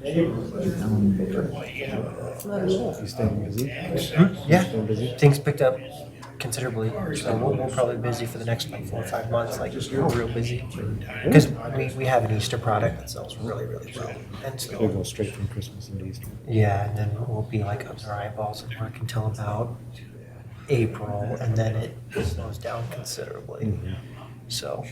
You staying busy? Yeah, Staying busy? things picked up considerably. So we'll probably be busy for the next like 4 or 5 months, like real busy. Because we have an Easter product that sells really, really well. And They so, go straight from Christmas into Easter. yeah, and then we'll be like up to our eyeballs at work until about April, and then it slows down considerably. So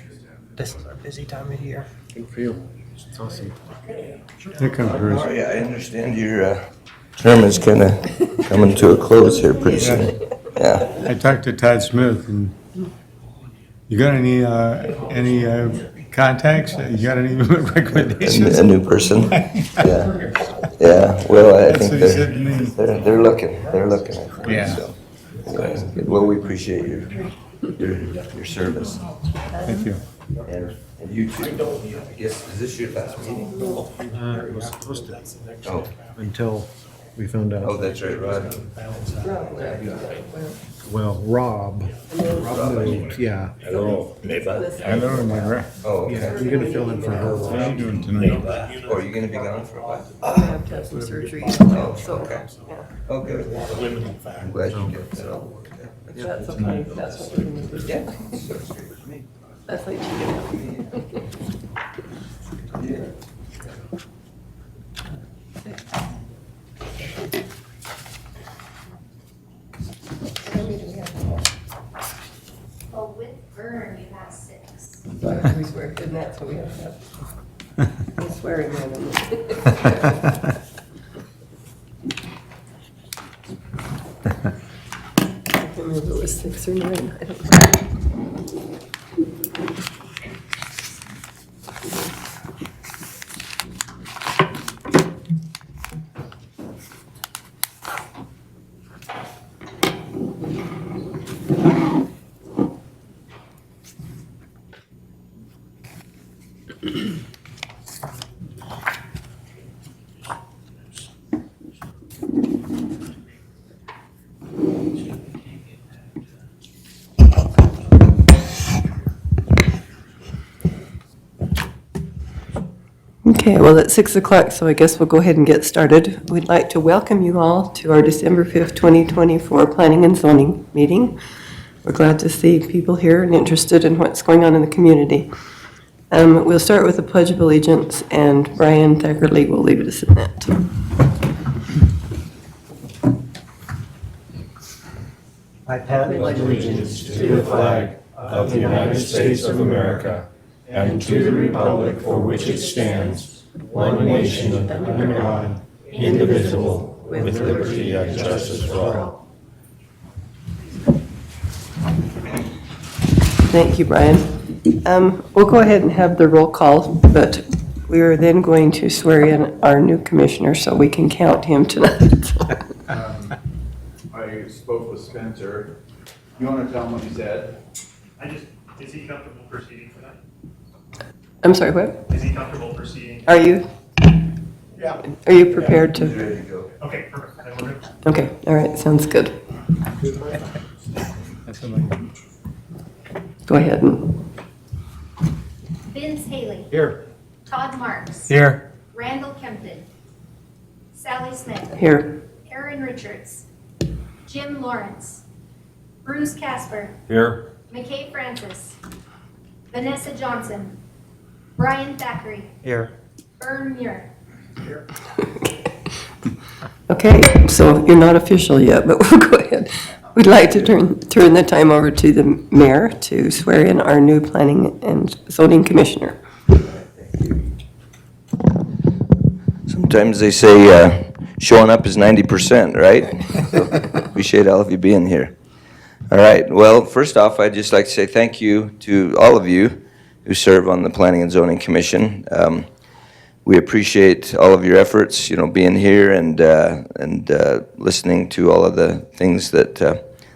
this is our busy time of year. Good for you. It's awesome. Here comes Bruce. Oh, yeah, I understand your term is kind of coming to a close here pretty soon. Yeah. I talked to Todd Smith, and you got any contacts? You got any recommendations? A new person? Yeah. Yeah, well, I That's think what he said to me. they're looking, I think. Yeah. So, well, we appreciate your service. Thank you. And you too. I guess, is this your last meeting? It was supposed to, Oh, until we found oh, out, that's right, Rod. well, Rob moved, yeah. Hello, neighbor. Oh, Yeah, okay. you're gonna fill in for her. What are you doing tonight? Oh, are you gonna be gone for a while? I have to have some surgery, Oh, so, okay. yeah, Okay. I'm glad you did that. that's okay, that's what we're gonna do, yeah. That's like chicken. Oh, with Vern, you have 6. We swear, and that's what we have to have. We swear in there. I can't remember if it was 6 or 9, I don't know. Okay, well, it's 6 o'clock, so I guess we'll go ahead and get started. We'd like to welcome you all to our December 5th, 2024 Planning and Zoning meeting. We're glad to see people here and interested in what's going on in the community. We'll start with the Pledge of Allegiance, and Brian Thackerley will lead us in that. I pledge allegiance to the flag of the United States of America and to the republic for which it stands, one nation under God, indivisible, with liberty and justice for all. Thank you, Brian. We'll go ahead and have the roll call, but we are then going to swear in our new commissioner so we can count him tonight. I spoke with Spencer. You want to tell him what he said? Is he comfortable proceeding for that? I'm sorry, what? Is he comfortable proceeding? Are you? Yeah. Are you prepared He's to? ready to go. Okay, perfect. Then we're good. Okay, all right, sounds good. That's what I- Go ahead. And Vince Haley. Here. Todd Marks. Here. Randall Kempton. Sally Smith. Here. Aaron Richards. Jim Lawrence. Bruce Casper. Here. McKay Francis. Vanessa Johnson. Brian Thackeray. here. Vern Muir. Okay, so you're not official yet, but we'll go ahead. We'd like to turn the time over to the mayor to swear in our new planning and zoning commissioner. Sometimes they say showing up is 90%, right? So, appreciate all of you being here. All right, well, first off, I'd just like to say thank you to all of you who serve on the Planning and Zoning Commission. We appreciate all of your efforts, being here and listening to all of the things that,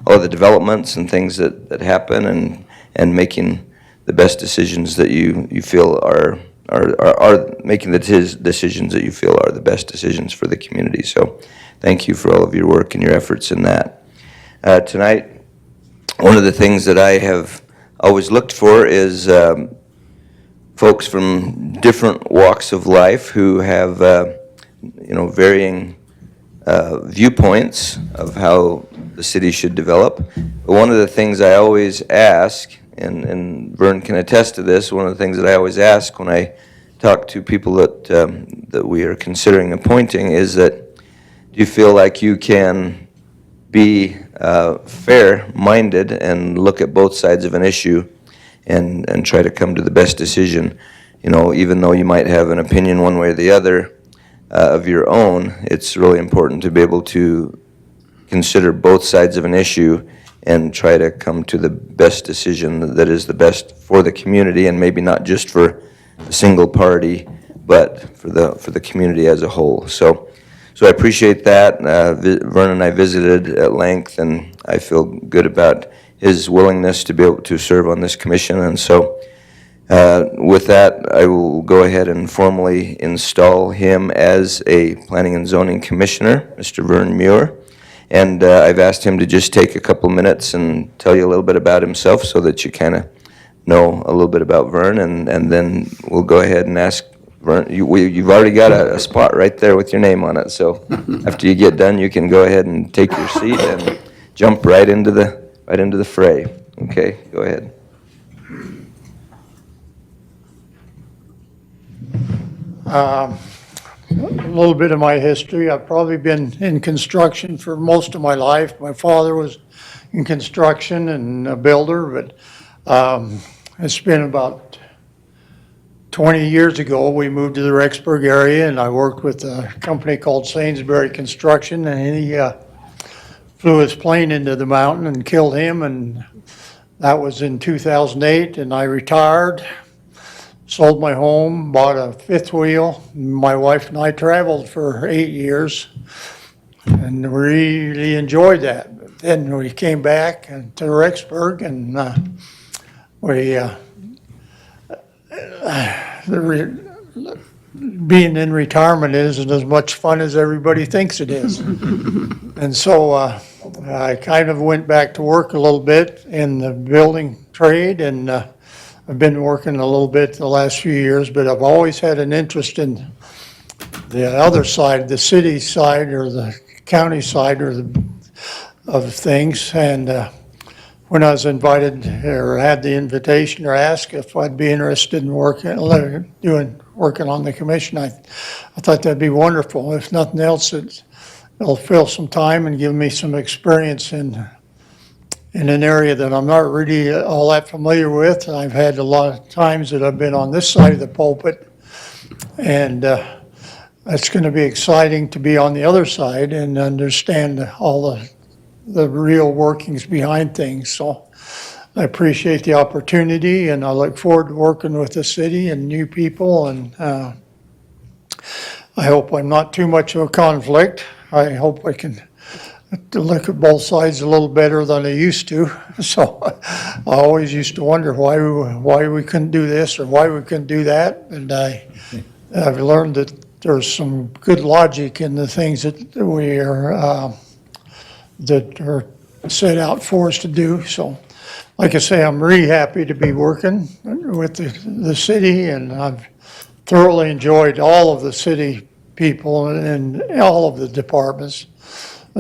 all of the developments and things that happen and making the best decisions that you feel are making the decisions that you feel are the best decisions for the community. So thank you for all of your work and your efforts in that. Tonight, one of the things that I have always looked for is folks from different walks of life who have varying viewpoints of how the city should develop. But one of the things I always ask, and Vern can attest to this, one of the things that I always ask when I talk to people that we are considering appointing is that, do you feel like you can be fair-minded and look at both sides of an issue and try to come to the best decision? Even though you might have an opinion one way or the other of your own, it's really important to be able to consider both sides of an issue and try to come to the best decision that is the best for the community, and maybe not just for a single party, but for the community as a whole. So I appreciate that. Vern and I visited at length, and I feel good about his willingness to be able to serve on this commission. And so with that, I will go ahead and formally install him as a Planning and Zoning Commissioner, Mr. Vern Muir. And I've asked him to just take a couple minutes and tell you a little bit about himself so that you kind of know a little bit about Vern, and then we'll go ahead and ask Vern. You've already got a spot right there with your name on it, so after you get done, you can go ahead and take your seat and jump right into the fray. Okay, go ahead. A little bit of my history. I've probably been in construction for most of my life. My father was in construction and a builder, but it's been about 20 years ago we moved to the Rexburg area, and I worked with a company called Sainsbury Construction, and he flew his plane into the mountain and killed him, and that was in 2008, and I retired. Sold my home, bought a fifth wheel. My wife and I traveled for 8 years and really enjoyed that. But then we came back to Rexburg, and being in retirement isn't as much fun as everybody thinks it is. And so I kind of went back to work a little bit in the building trade, and I've been working a little bit the last few years, but I've always had an interest in the other side, the city side or the county side of things. And when I was invited or had the invitation or asked if I'd be interested in working on the commission, I thought that'd be wonderful. If nothing else, it'll fill some time and give me some experience in an area that I'm not really all that familiar with. I've had a lot of times that I've been on this side of the pulpit, and it's going to be exciting to be on the other side and understand all the real workings behind things. So I appreciate the opportunity, and I look forward to working with the city and new people, and I hope I'm not too much of a conflict. I hope I can look at both sides a little better than I used to. So I always used to wonder why we couldn't do this or why we couldn't do that. And I've learned that there's some good logic in the things that we are that are set out for us to do. So like I say, I'm really happy to be working with the city, and I've thoroughly enjoyed all of the city people and all of the departments.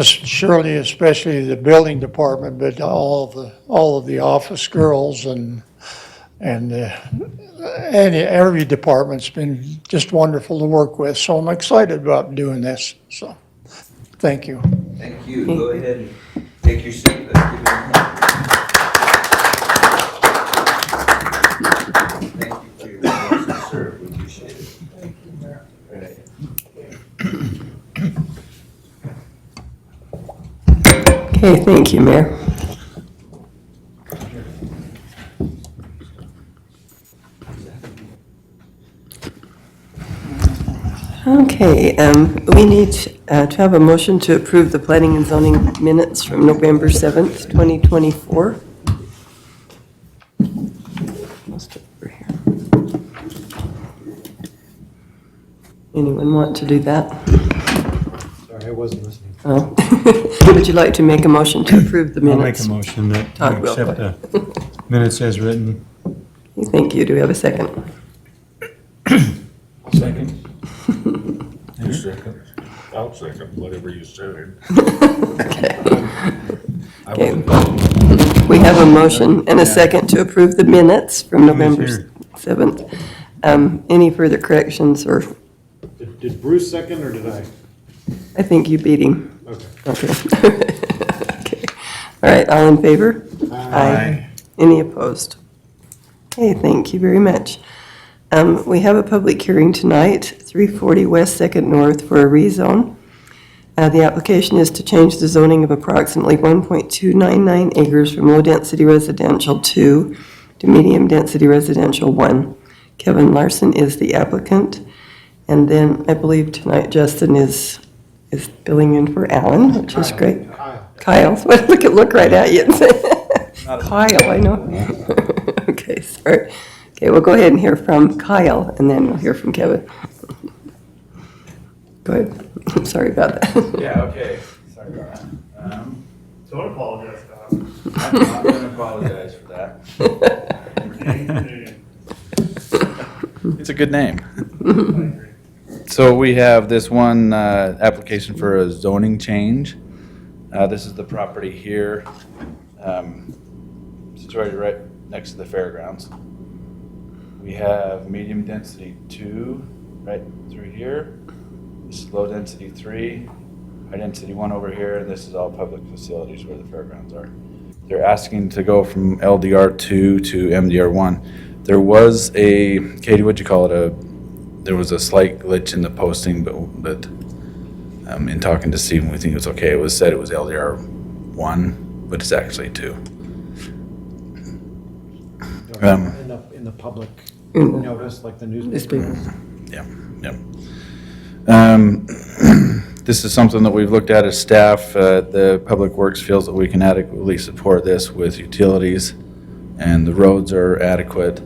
Surely, especially the building department, but all of the office girls and every department's been just wonderful to work with. So I'm excited about doing this. So, thank you. Thank you. Go ahead and take your seat. Let's give it a hand. Thank you for your willingness to serve. We appreciate it. Thank you, Mayor. Okay, thank you, Mayor. Okay, we need to have a motion to approve the planning and zoning minutes from November 7th, 2024. Most over here. Anyone want to do that? Sorry, I wasn't listening. Oh. Would you like to make a motion to approve the I'll make minutes? a motion that Todd we will. accept the minutes as written. Thank you. Do we have a second? Second. I'll second whatever you said. Okay. We have a motion and a second to approve the minutes from November here? 7th. Any further corrections, or Did Bruce second or did I? I think you beat him. Okay. Okay. Okay. All right, all in favor? Aye. Any opposed? Okay, thank you very much. We have a public hearing tonight, 340 West 2nd North, for a rezone. The application is to change the zoning of approximately 1.299 acres from low-density residential 2 to medium-density residential 1. Kevin Larson is the applicant. And then I believe tonight Justin is filling in for Alan, which is great. Kyle, look right at you and say, Kyle, I know. Okay, sorry. Okay, we'll go ahead and hear from Kyle, and then we'll hear from Kevin. Go ahead. I'm sorry about that. Yeah, okay. Sorry about that. Don't apologize, Doc. I'm not gonna apologize for that. It's a good name. So we have this one application for a zoning change. This is the property here, situated right next to the fairgrounds. We have medium density 2 right through here. This is low density 3, high density 1 over here, and this is all public facilities where the fairgrounds are. They're asking to go from LDR 2 to MDR 1. There was a, Katie, what'd you call it? There was a slight glitch in the posting, but in talking to Stephen, we think it was okay. It was said it was LDR 1, but it's actually 2. In the public notice, like the newspaper. Yeah, yeah. This is something that we've looked at as staff. The Public Works feels that we can adequately support this with utilities, and the roads are adequate.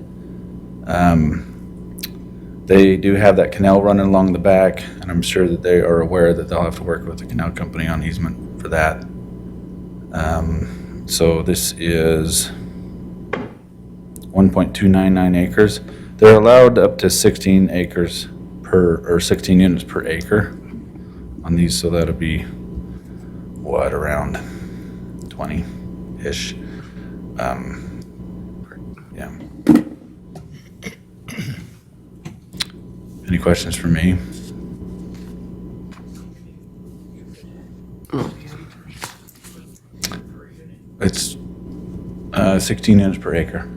They do have that canal running along the back, and I'm sure that they are aware that they'll have to work with the canal company on easement for that. So this is 1.299 acres. They're allowed up to 16 acres or 16 units per acre on these, so that'll be, what, around 20-ish. Yeah. Any questions for me? It's 16 units per acre.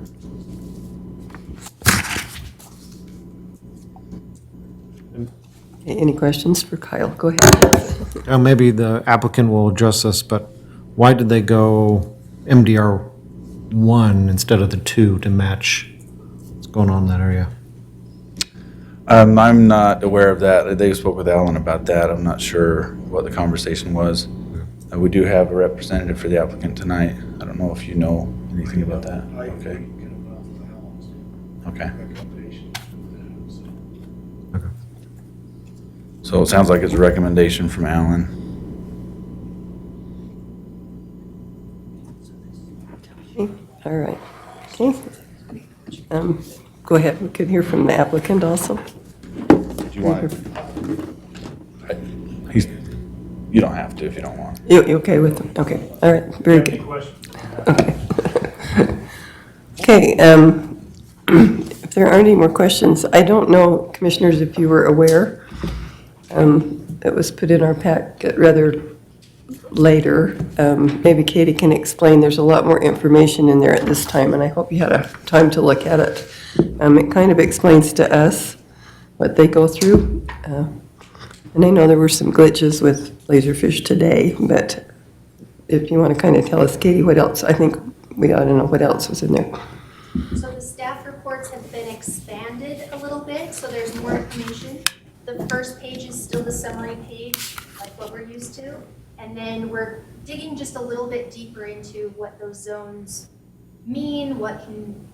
Any questions for Kyle? Go ahead. Maybe the applicant will address this, but why did they go MDR 1 instead of the 2 to match what's going on in that area? I'm not aware of that. They spoke with Alan about that. I'm not sure what the conversation was. We do have a representative for the applicant tonight. I don't know if you know anything about that. Okay. Okay. So it sounds like it's a recommendation from Alan. All right. Okay. Go ahead. We can hear from the applicant also. Do you want? You don't have to if you don't want. You okay with them? Okay. All right. Very Any good. questions? Okay. Okay. If there aren't any more questions, I don't know, commissioners, if you were aware. It was put in our packet rather later. Maybe Katie can explain. There's a lot more information in there at this time, and I hope you had a time to look at it. It kind of explains to us what they go through. And I know there were some glitches with Laserfish today, but if you want to kind of tell us, Katie, what else? I think we ought to know what else was in there. So the staff reports have been expanded a little bit, so there's more information. The first page is still the summary page, like what we're used to. And then we're digging just a little bit deeper into what those zones mean, what can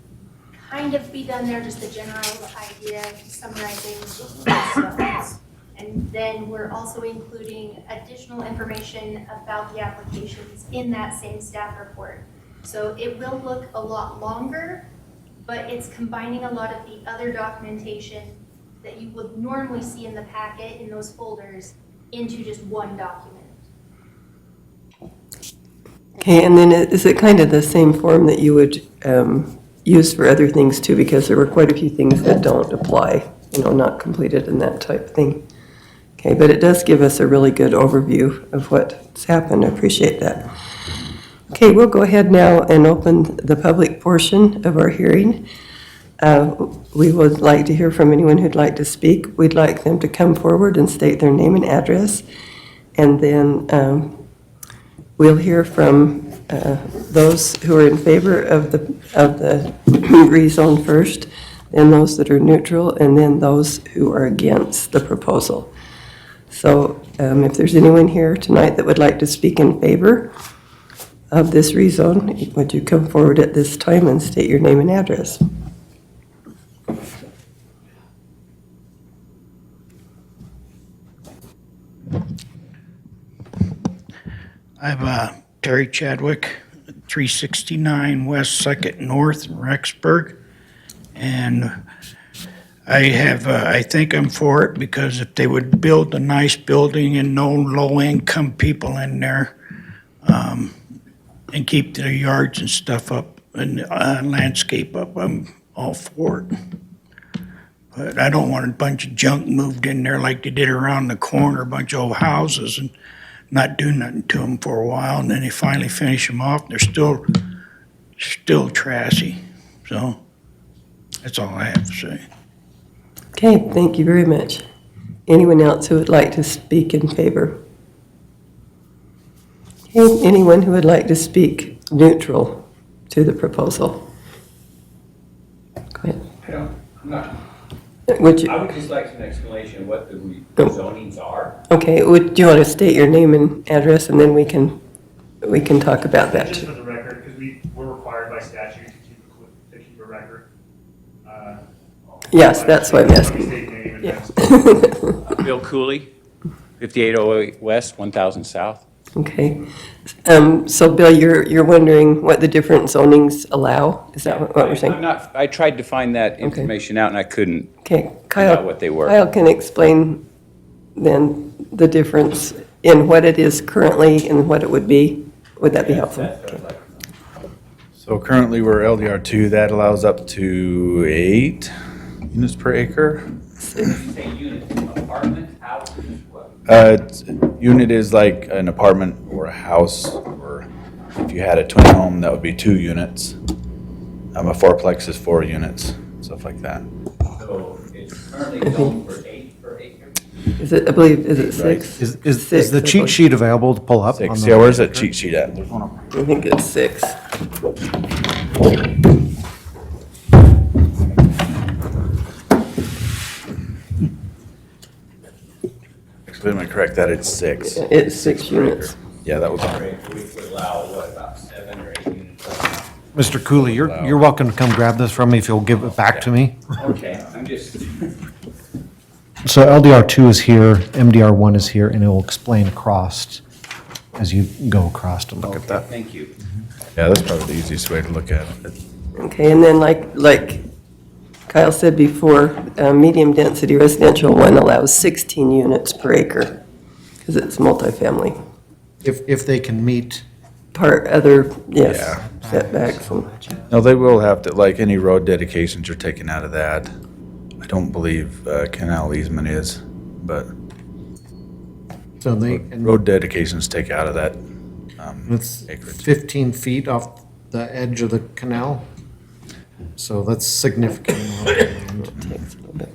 kind of be done there, just the general idea, summarizing zones. And then we're also including additional information about the applications in that same staff report. So it will look a lot longer, but it's combining a lot of the other documentation that you would normally see in the packet in those folders into just one document. Okay, and then is it kind of the same form that you would use for other things too? Because there were quite a few things that don't apply, not completed and that type thing. Okay, but it does give us a really good overview of what's happened. I appreciate that. Okay, we'll go ahead now and open the public portion of our hearing. We would like to hear from anyone who'd like to speak. We'd like them to come forward and state their name and address. And then we'll hear from those who are in favor of the rezone first, then those that are neutral, and then those who are against the proposal. So if there's anyone here tonight that would like to speak in favor of this rezone, would you come forward at this time and state your name and address? I'm Terry Chadwick, 369 West 2nd North, Rexburg. And I think I'm for it because if they would build a nice building and no low-income people in there, and keep their yards and stuff up and landscape up, I'm all for it. But I don't want a bunch of junk moved in there like they did around the corner, a bunch of old houses and not do nothing to them for a while, and then they finally finish them off. They're still trashy. So that's all I have to say. Okay, thank you very much. Anyone else who would like to speak in favor? Okay, anyone who would like to speak neutral to the proposal? Go ahead. I'm not. Would you? I would just like some explanation of what the zonings are. Okay, do you want to state your name and address, and then we can talk about that Just too? for the record, because we're required by statute to keep a record. Yes, that's why I'm asking. State name and Yeah. address. Bill Cooley, 5808 West, 1000 South. Okay, so Bill, you're wondering what the different zonings allow? Is that what we're saying? I tried to find that information out and I couldn't Okay, find out Kyle, what they were. Kyle can explain then the difference in what it is currently and what it would be. Would that be helpful? Okay. So currently we're LDR2, that allows up to 8 units per acre. Say unit, apartment, house, what? Unit is like an apartment or a house, or if you had a twin home, that would be 2 units. A fourplex is 4 units, stuff like that. So it's currently zoned for 8 per acre? Is it, I believe, is it 6? Is Six, the I cheat believe. sheet available to pull up? 6, on the- yeah, where's that cheat sheet at? There's one up. I think it's 6. Actually, let me correct that, it's 6. It's 6 units. Yeah, that was on. We would allow, what, about 7 or 8 units? Mr. Cooley, you're welcome to come grab this from me if you'll give it back to me. Okay, I'm just, So LDR2 is here, MDR1 is here, and it will explain across as you go across to look at that. thank you. Yeah, that's probably the easiest way to look at it. Okay, and then like Kyle said before, medium density residential one allows 16 units per acre because it's multifamily. If they can meet, Yes, Yeah. setbacks and, No, they will have to, like any road dedications are taken out of that. I don't believe canal easement is, but so they, road dedications take out of that it's acreage. 15 feet off the edge of the canal. So that's significant. amount of land. takes a little bit.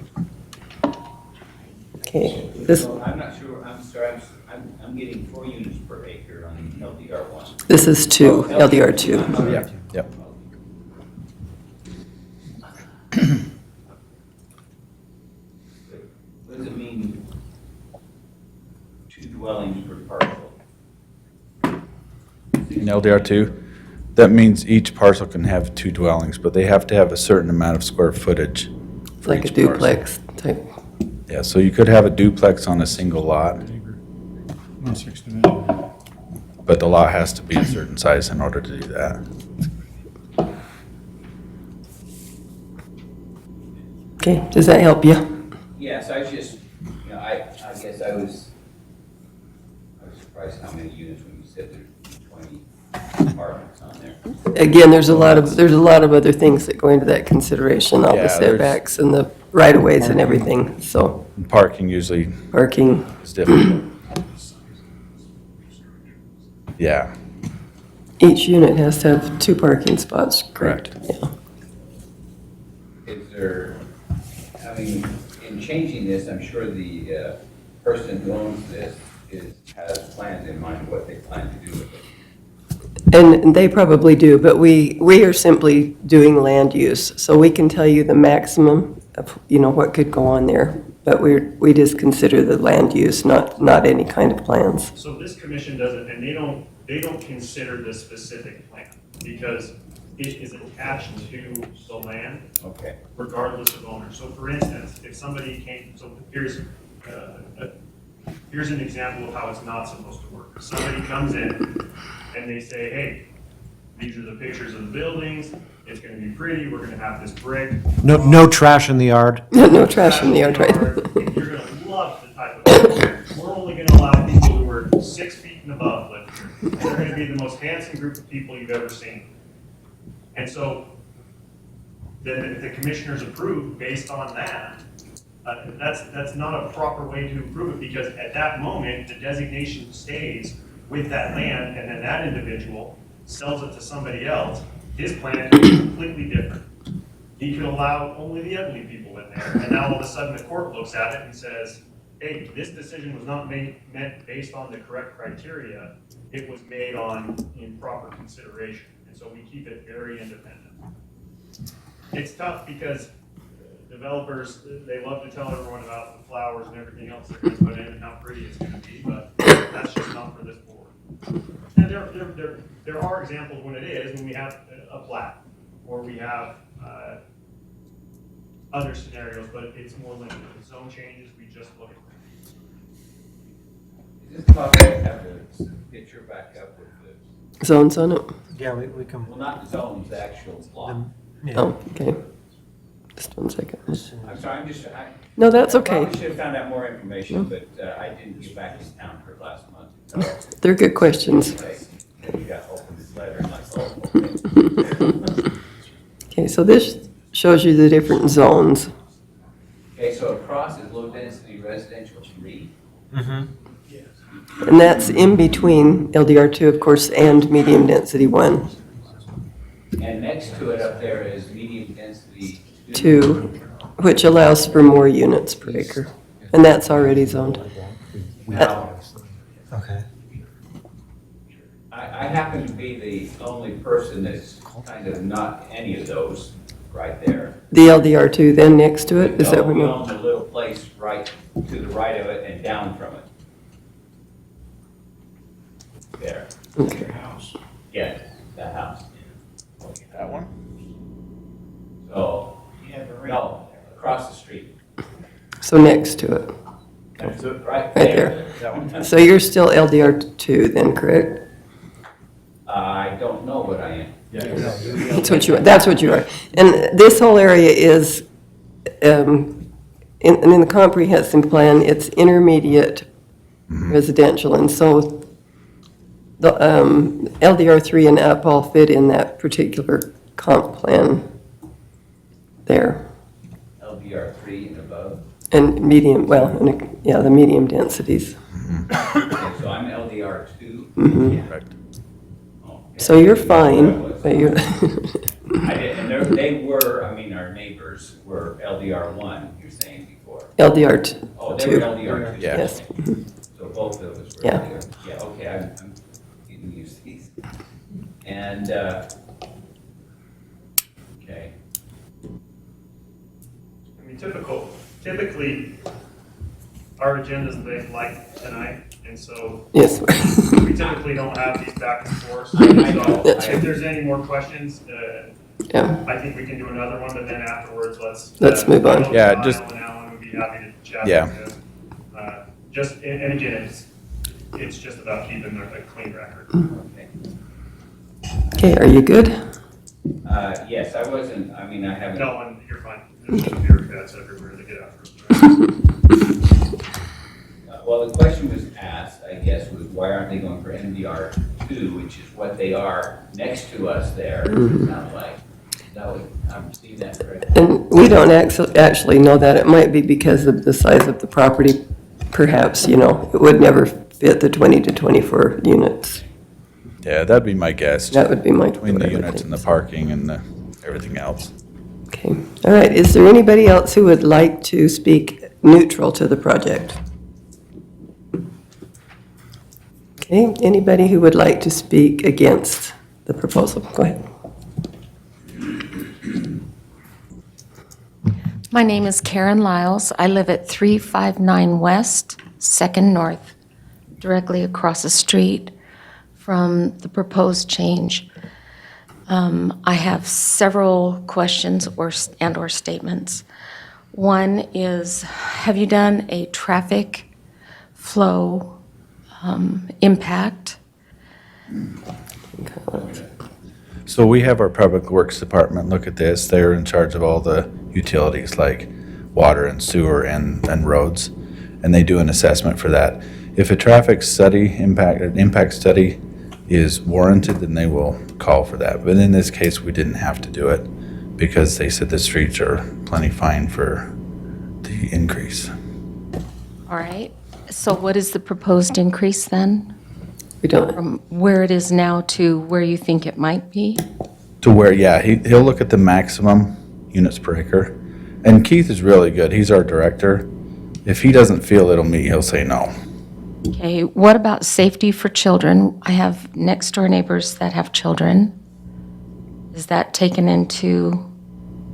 Okay, this, So I'm not sure, I'm sorry, I'm getting 4 units per acre on LDR1. this is 2, LDR2. Yeah, yep. What does it mean, 2 dwellings per parcel? In LDR2, that means each parcel can have 2 dwellings, but they have to have a certain amount of square footage. It's for like a each parcel. duplex type. Yeah, so you could have a duplex on a single lot, 160 million. but the lot has to be a certain size in order to do that. Okay, does that help you? Yeah, Yes, I was just, I guess I was surprised how many units when you said there's 20 apartments on there. Again, there's a lot of other things that go into that consideration, all the Yeah, there's- setbacks and the right-of-ways and everything, so Parking usually parking. is difficult. Yeah, Each unit has to have 2 parking spots, correct? Yeah. Is there, I mean, in changing this, I'm sure the person who owns this has plans in mind what they plan to do with it. And they probably do, but we are simply doing land use, so we can tell you the maximum of, what could go on there, but we just consider the land use, not any kind of plans. So this commission doesn't, and they don't consider the specific plan because it is attached to the land. Okay. Regardless of owner. So for instance, if somebody came, so here's an example of how it's not supposed to work. Somebody comes in and they say, hey, these are the pictures of the buildings, it's gonna be pretty, we're gonna have this brick. No trash in the yard. No trash in the yard, right? You're gonna love the type of, we're only gonna allow people who are 6 feet and above living here. They're gonna be the most handsome group of people you've ever seen. And so, the commissioners approve based on that. That's not a proper way to approve it, because at that moment, the designation stays with that land, and then that individual sells it to somebody else. His plan could be completely different. He could allow only the ugly people in there, and now all of a sudden the court looks at it and says, hey, this decision was not meant based on the correct criteria, it was made on improper consideration, and so we keep it very independent. It's tough because developers, they love to tell everyone about the flowers and everything else they're gonna put in and how pretty it's gonna be, but that's just not for this board. And there are examples when it is, when we have a plat, or we have other scenarios, but it's more limited. The zone changes, we just look at them. Is this possible to have the picture back up with the, Zones on it? Yeah, we can. well, not zones, the actual plot? Yeah. Oh, okay. Just 1 second. I'm sorry, No, that's I okay. probably should have found out more information, but I didn't get back in town for last month. They're good questions. And you got open this letter and like, oh, okay. Okay, so this shows you the different zones. Okay, so across is low density residential 3. And that's in between LDR2, of course, and medium density 1. And next to it up there is medium density 2, which allows for more units per acre. And that's already zoned. Now, Okay. I happen to be the only person that's kind of not any of those right there. The LDR2 then next to it, is that what We you own the little place right to the right of it and down from it. There. Okay. Yeah, that house. that one? So, no, across the street. So next to it, Right right there. there. That one? So you're still LDR2 then, correct? I don't know what I am. That's what you are. And this whole area is, in the comprehensive plan, it's intermediate residential. And so the LDR3 and up all fit in that particular comp plan there. LDR 3 and above. And medium, well, yeah, the medium densities. Okay, so I'm LDR 2. Correct. So you're fine, but you're, I did, and they were, I mean, our neighbors were LDR 1, you're saying before. LDR2. Oh, they were LDR 2. Yeah. Yes. So both of us were Yeah. LDR. Yeah, okay, I'm getting used to these. And, okay. I mean, typically, our agendas like tonight, and so Yes. we typically don't have these back and forth. So I know. if there's any more questions, Yeah. I think we can do another one, but then afterwards, Let's move on. I know Yeah, Kyle just- and Alan would be happy to chat. Yeah. with you. And again, it's just about keeping a clean record. Okay. Okay, are you good? Yes, I wasn't, I mean, I haven't. No, and you're fine. There's just bureaucrats everywhere that get after us. Well, the question was asked, I guess, was why aren't they going for MDR 2, which is what they are next to us there, it sounds like. I'm seeing that correctly. And we don't actually know that. It might be because of the size of the property, perhaps, you know, it would never fit the 20 to 24 units. Yeah, that'd be my guess. That would be my. Between what I the would units and the think. parking and the, everything else. Okay, all right. Is there anybody else who would like to speak neutral to the project? Okay, anybody who would like to speak against the proposal? Go ahead. My name is Karen Lyles. I live at 359 West, 2nd North, directly across the street from the proposed change. I have several questions or statements. One is, have you done a traffic flow impact? So we have our Public Works Department look at this. They're in charge of all the utilities like water and sewer and roads, and they do an assessment for that. If a traffic study, impact study is warranted, then they will call for that. But in this case, we didn't have to do it because they said the streets are plenty fine for the increase. All right. So what is the proposed increase then? We don't. From where it is now to where you think it might be? To where, yeah, he'll look at the maximum units per acre. And Keith is really good. He's our director. If he doesn't feel it'll meet, he'll say no. Okay, what about safety for children? I have next door neighbors that have children. Is that taken into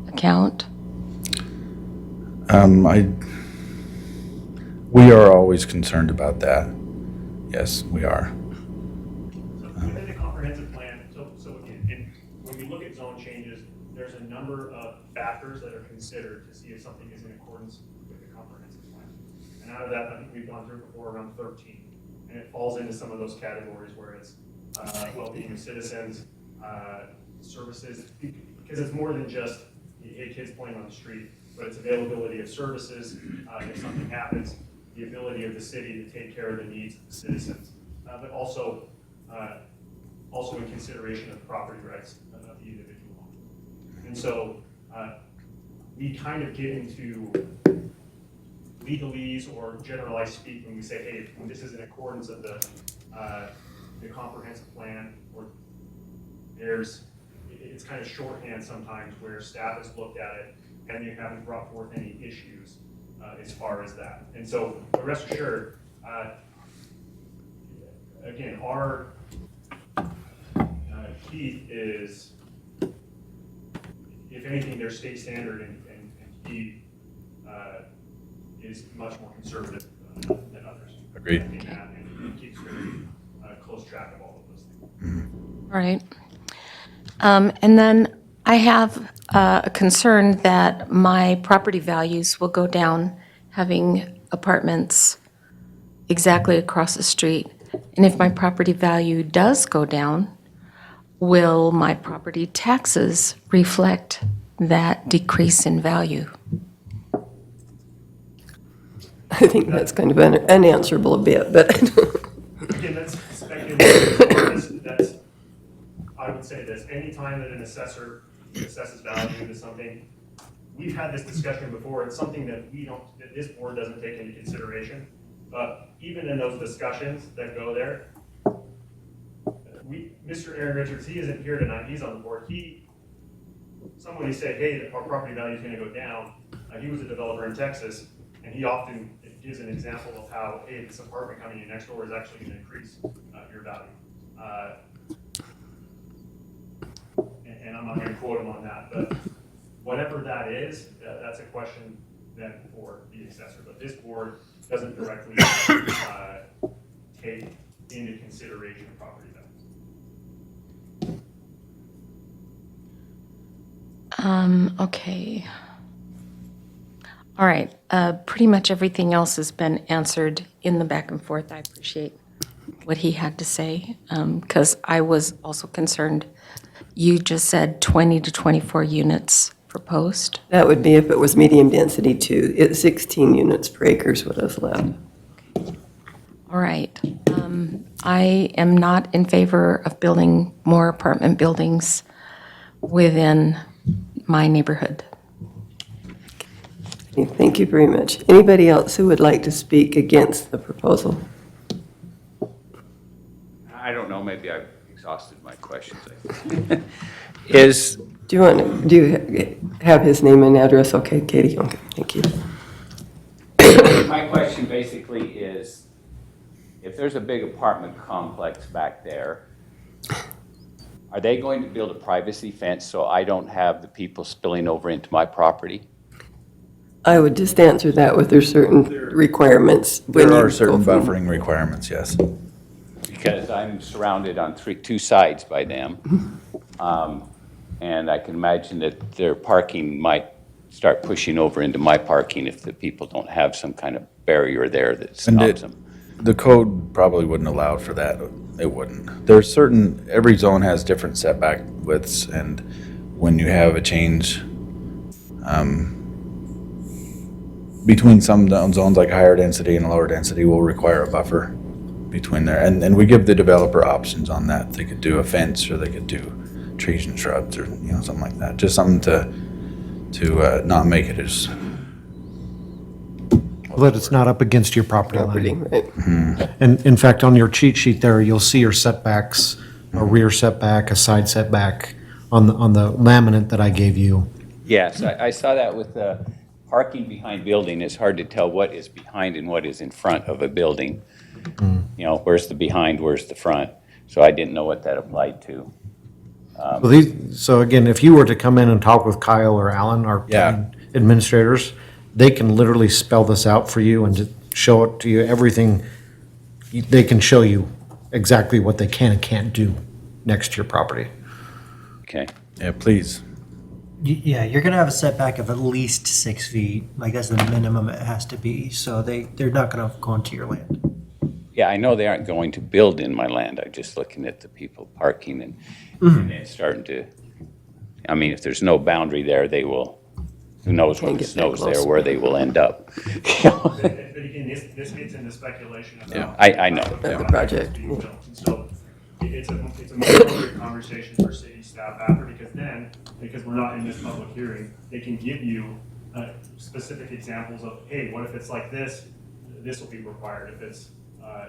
account? We are always concerned about that. Yes, we are. Within the comprehensive plan, when we look at zone changes, there's a number of factors that are considered to see if something is in accordance with the comprehensive plan. And out of that, I think we've gone through before around 13. And it falls into some of those categories where it's well-being of citizens, services, because it's more than just kids playing on the street, but it's availability of services, if something happens, the ability of the city to take care of the needs of the citizens, but also in consideration of property rights of the individual. And so we kind of get into legalese or generalized speak when we say, hey, when this is in accordance of the comprehensive plan, or it's kind of shorthand sometimes where staff has looked at it and they haven't brought forth any issues as far as that. And so rest assured, again, our Keith is, if anything, their state standard, and he is much more conservative than others. Agreed. In that, and he keeps very close track of all of those things. All right. And then I have a concern that my property values will go down having apartments exactly across the street. And if my property value does go down, will my property taxes reflect that decrease in value? I think that's kind of unanswerable a bit, but. Again, that's speculative. That's, I would say this, anytime that an assessor assesses value to something, we've had this discussion before, it's something that that this board doesn't take into consideration. But even in those discussions that go there, Mr. Aaron Richards, he isn't here tonight, he's on the board. Somebody said, hey, our property value is gonna go down. He was a developer in Texas, and he often gives an example of how, hey, this apartment coming in next door is actually gonna increase your value. And I'm not gonna quote him on that, but whatever that is, that's a question then for the assessor. But this board doesn't directly take into consideration property values. Okay. All right. Pretty much everything else has been answered in the back and forth. I appreciate what he had to say, because I was also concerned. You just said 20 to 24 units proposed? That would be if it was medium density too. It's 16 units per acre is what is allowed. All right. I am not in favor of building more apartment buildings within my neighborhood. Okay, thank you very much. Anybody else who would like to speak against the proposal? I don't know, maybe I've exhausted my questions. Is, Do you have his name and address? Okay, Katie, okay, thank you. my question basically is, if there's a big apartment complex back there, are they going to build a privacy fence so I don't have the people spilling over into my property? I would just answer that with there's certain requirements. when There you are certain go from- buffering requirements, yes. Because I'm surrounded on two sides by them. And I can imagine that their parking might start pushing over into my parking if the people don't have some kind of barrier there that And stops them. the code probably wouldn't allow for that. It wouldn't. There's certain, every zone has different setback widths, and when you have a change, between some zones like higher density and lower density will require a buffer between there. And we give the developer options on that. They could do a fence, or they could do trees and shrubs, or, something like that. Just something to not make it as, That it's not up against your property Property, line. right. And in fact, on your cheat sheet there, you'll see your setbacks, a rear setback, a side setback on the laminate that I gave you. Yes, I saw that with the parking behind building. It's hard to tell what is behind and what is in front of a building. Where's the behind, where's the front? So I didn't know what that applied to. So again, if you were to come in and talk with Kyle or Alan, our Yeah. administrators, they can literally spell this out for you and just show it to you, everything. They can show you exactly what they can and can't do next to your property. Okay. yeah, please. Yeah, you're gonna have a setback of at least 6 feet, like that's the minimum it has to be, so they're not gonna go into your land. Yeah, I know they aren't going to build in my land. I'm just looking at the people parking and it's starting to, I mean, if there's no boundary there, they will, who knows when Can't the get that snow's there, close. where they will end up. But again, this gets into speculation about. I know. The project. being built. And so it's a much appropriate conversation for city staff after, because we're not in this public hearing, they can give you specific examples of, hey, what if it's like this? This will be required.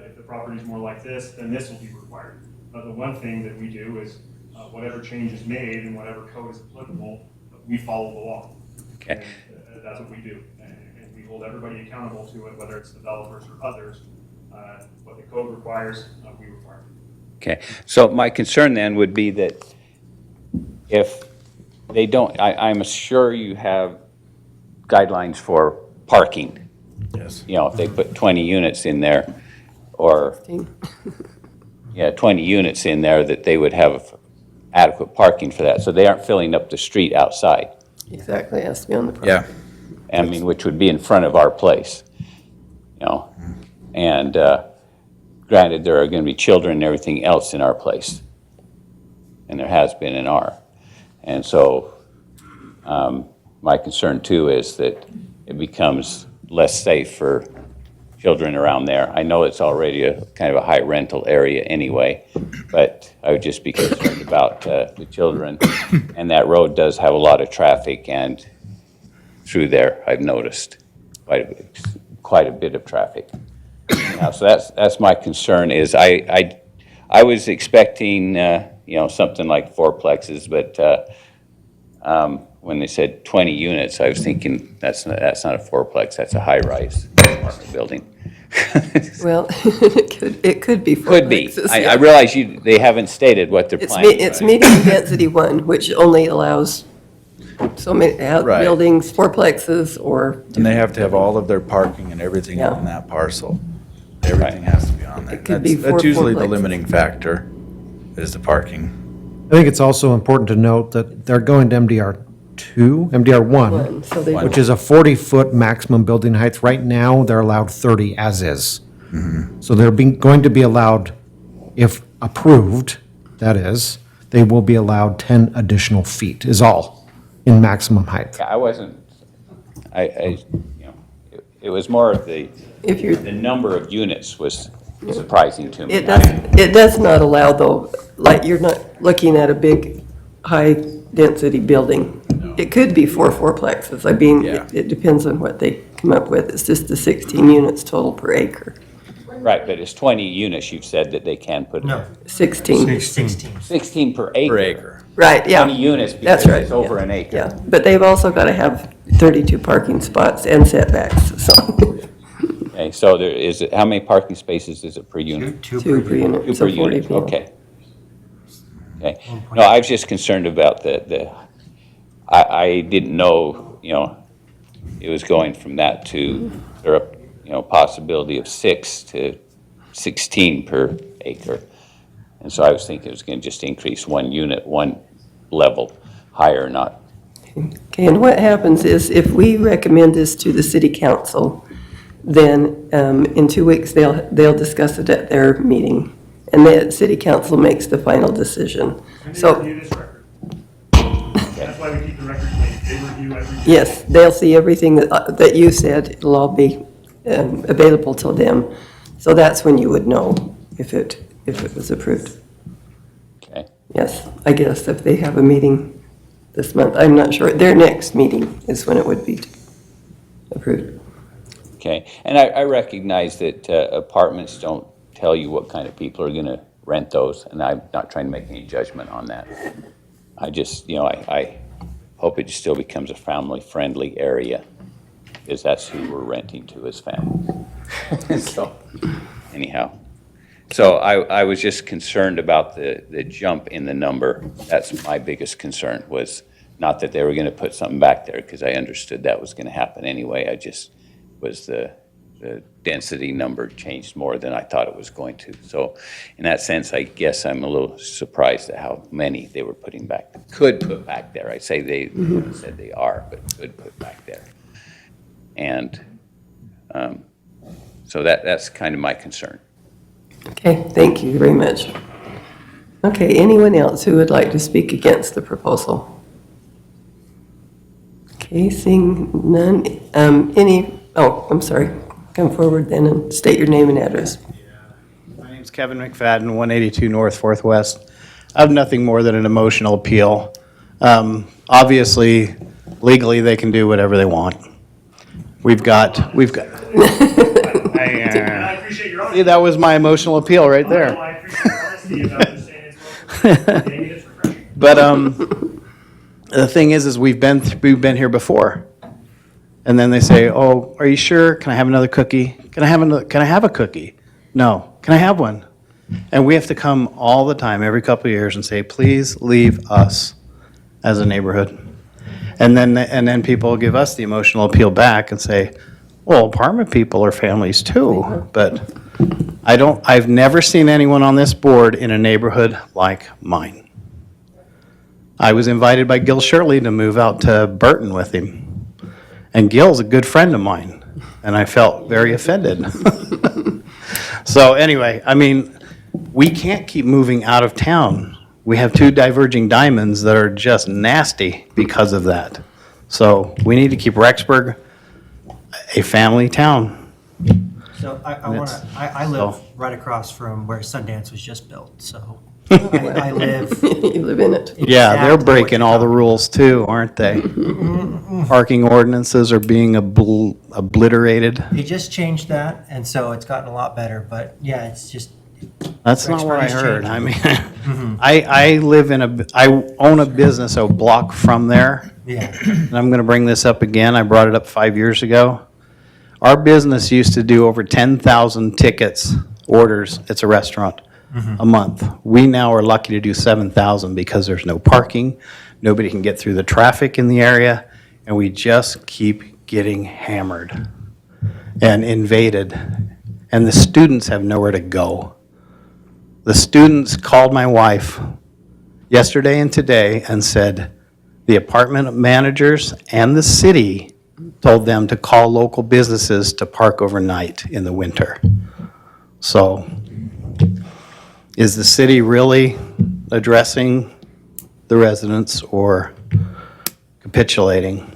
If the property's more like this, then this will be required. But the one thing that we do is, whatever change is made and whatever code is applicable, we follow the law. Okay. And that's what we do. And we hold everybody accountable to it, whether it's developers or others. What the code requires, we require. Okay, so my concern then would be that if they don't, I'm sure you have guidelines for parking. Yes. If they put 20 units in there, or, 20 units in there, that they would have adequate parking for that, so they aren't filling up the street outside. Exactly, it has to be on the property. Yeah. I mean, which would be in front of our place, and granted, there are going to be children and everything else in our place, and there has been in our. And so my concern too is that it becomes less safe for children around there. I know it's already a kind of a high rental area anyway, but I would just be concerned about the children. And that road does have a lot of traffic, and through there, I've noticed quite a bit of traffic. So that's my concern. Is I was expecting something like fourplexes, but when they said 20 units, I was thinking that's not a fourplex. That's a high-rise apartment building. Well, it could be. Could be. fourplexes, I yeah. realize they haven't stated what they're planning. It's medium density one, which only allows so many outbuildings, fourplexes, or. And they have to have all of their parking and everything Yeah. on that parcel. Everything has to be on there. It could be That's usually the fourplexes. limiting factor, is the parking. I think it's also important to note that they're going to MDR 1, So they which is a 40-foot maximum building height. Right now, they're allowed 30 as is. So they're going to be allowed, if approved, that is, they will be allowed 10 additional feet is all. in maximum height. Yeah, I wasn't, it was more of the number of units was surprising to me. It does not allow though, like you're not looking at a big, high-density building. It could be 4 fourplexes. I mean, it depends on what they come up with. It's just the 16 units total per acre. Right, but it's 20 units you've said that they can put. No. 16. 16 per acre. Right, yeah. 20 units That's because right, it's over yeah, an acre. Yeah, but they've also got to have 32 parking spots and setbacks, so. Okay, so there is, how many parking spaces is it per unit? Two Two per unit, Two so per 40 unit, people. okay. Okay, no, I was just concerned about I didn't know, it was going from that to, possibility of 6 to 16 per acre. And so I was thinking it was going to just increase one unit, one level higher, not. Okay, and what happens is if we recommend this to the city council, then in 2 weeks, they'll discuss it at their meeting. And the city council makes the final decision. And they So, review this record. That's why we keep the record clean. They review everything. yes, they'll see everything that you said. It'll all be available to them. So that's when you would know if it was approved. Okay. Yes, I guess if they have a meeting this month. I'm not sure. Their next meeting is when it would be approved. Okay, and I recognize that apartments don't tell you what kind of people are going to rent those, and I'm not trying to make any judgment on that. I just, I hope it still becomes a family-friendly area, because that's who we're renting to as families. So, anyhow. So I was just concerned about the jump in the number. That's my biggest concern, was not that they were going to put something back there, because I understood that was going to happen anyway. I just was the density number changed more than I thought it was going to. So in that sense, I guess I'm a little surprised at how many they were putting back, could put back there. I say they said they are, but could put back there. And so that's kind of my concern. Okay, thank you very much. Okay, anyone else who would like to speak against the proposal? Okay, seeing none. I'm sorry. Come forward then and state your name and address. My name's Kevin McFadden, 182 North 4th West. I have nothing more than an emotional appeal. Obviously, legally, they can do whatever they want. We've got. And I appreciate your honesty. See, that was my emotional appeal right there. I appreciate your honesty about just saying it's maybe it's refreshing. But the thing is we've been here before. And then they say, "Oh, are you sure? Can I have another cookie? Can I have a cookie? No. Can I have one?" And we have to come all the time, every couple of years, and say, "Please leave us as a neighborhood." And then people give us the emotional appeal back and say, "Well, apartment people are families too." But I've never seen anyone on this board in a neighborhood like mine. I was invited by Gil Shirley to move out to Burton with him. And Gil's a good friend of mine, and I felt very offended. So anyway, we can't keep moving out of town. We have 2 diverging diamonds that are just nasty because of that. So we need to keep Rexburg a family town. So I live right across from where Sundance was just built, so I live. You live in it. Yeah, they're breaking all the rules too, aren't they? Parking ordinances are being obliterated. They just changed that, and so it's gotten a lot better, but yeah, it's just. That's not what I Rexburg is heard. changing. I own a business a block from there. Yeah. And I'm going to bring this up again. I brought it up 5 years ago. Our business used to do over 10,000 tickets, orders, it's a restaurant, a month. We now are lucky to do 7,000 because there's no parking, nobody can get through the traffic in the area, and we just keep getting hammered and invaded, and the students have nowhere to go. The students called my wife yesterday and today and said the apartment managers and the city told them to call local businesses to park overnight in the winter. So is the city really addressing the residents or capitulating.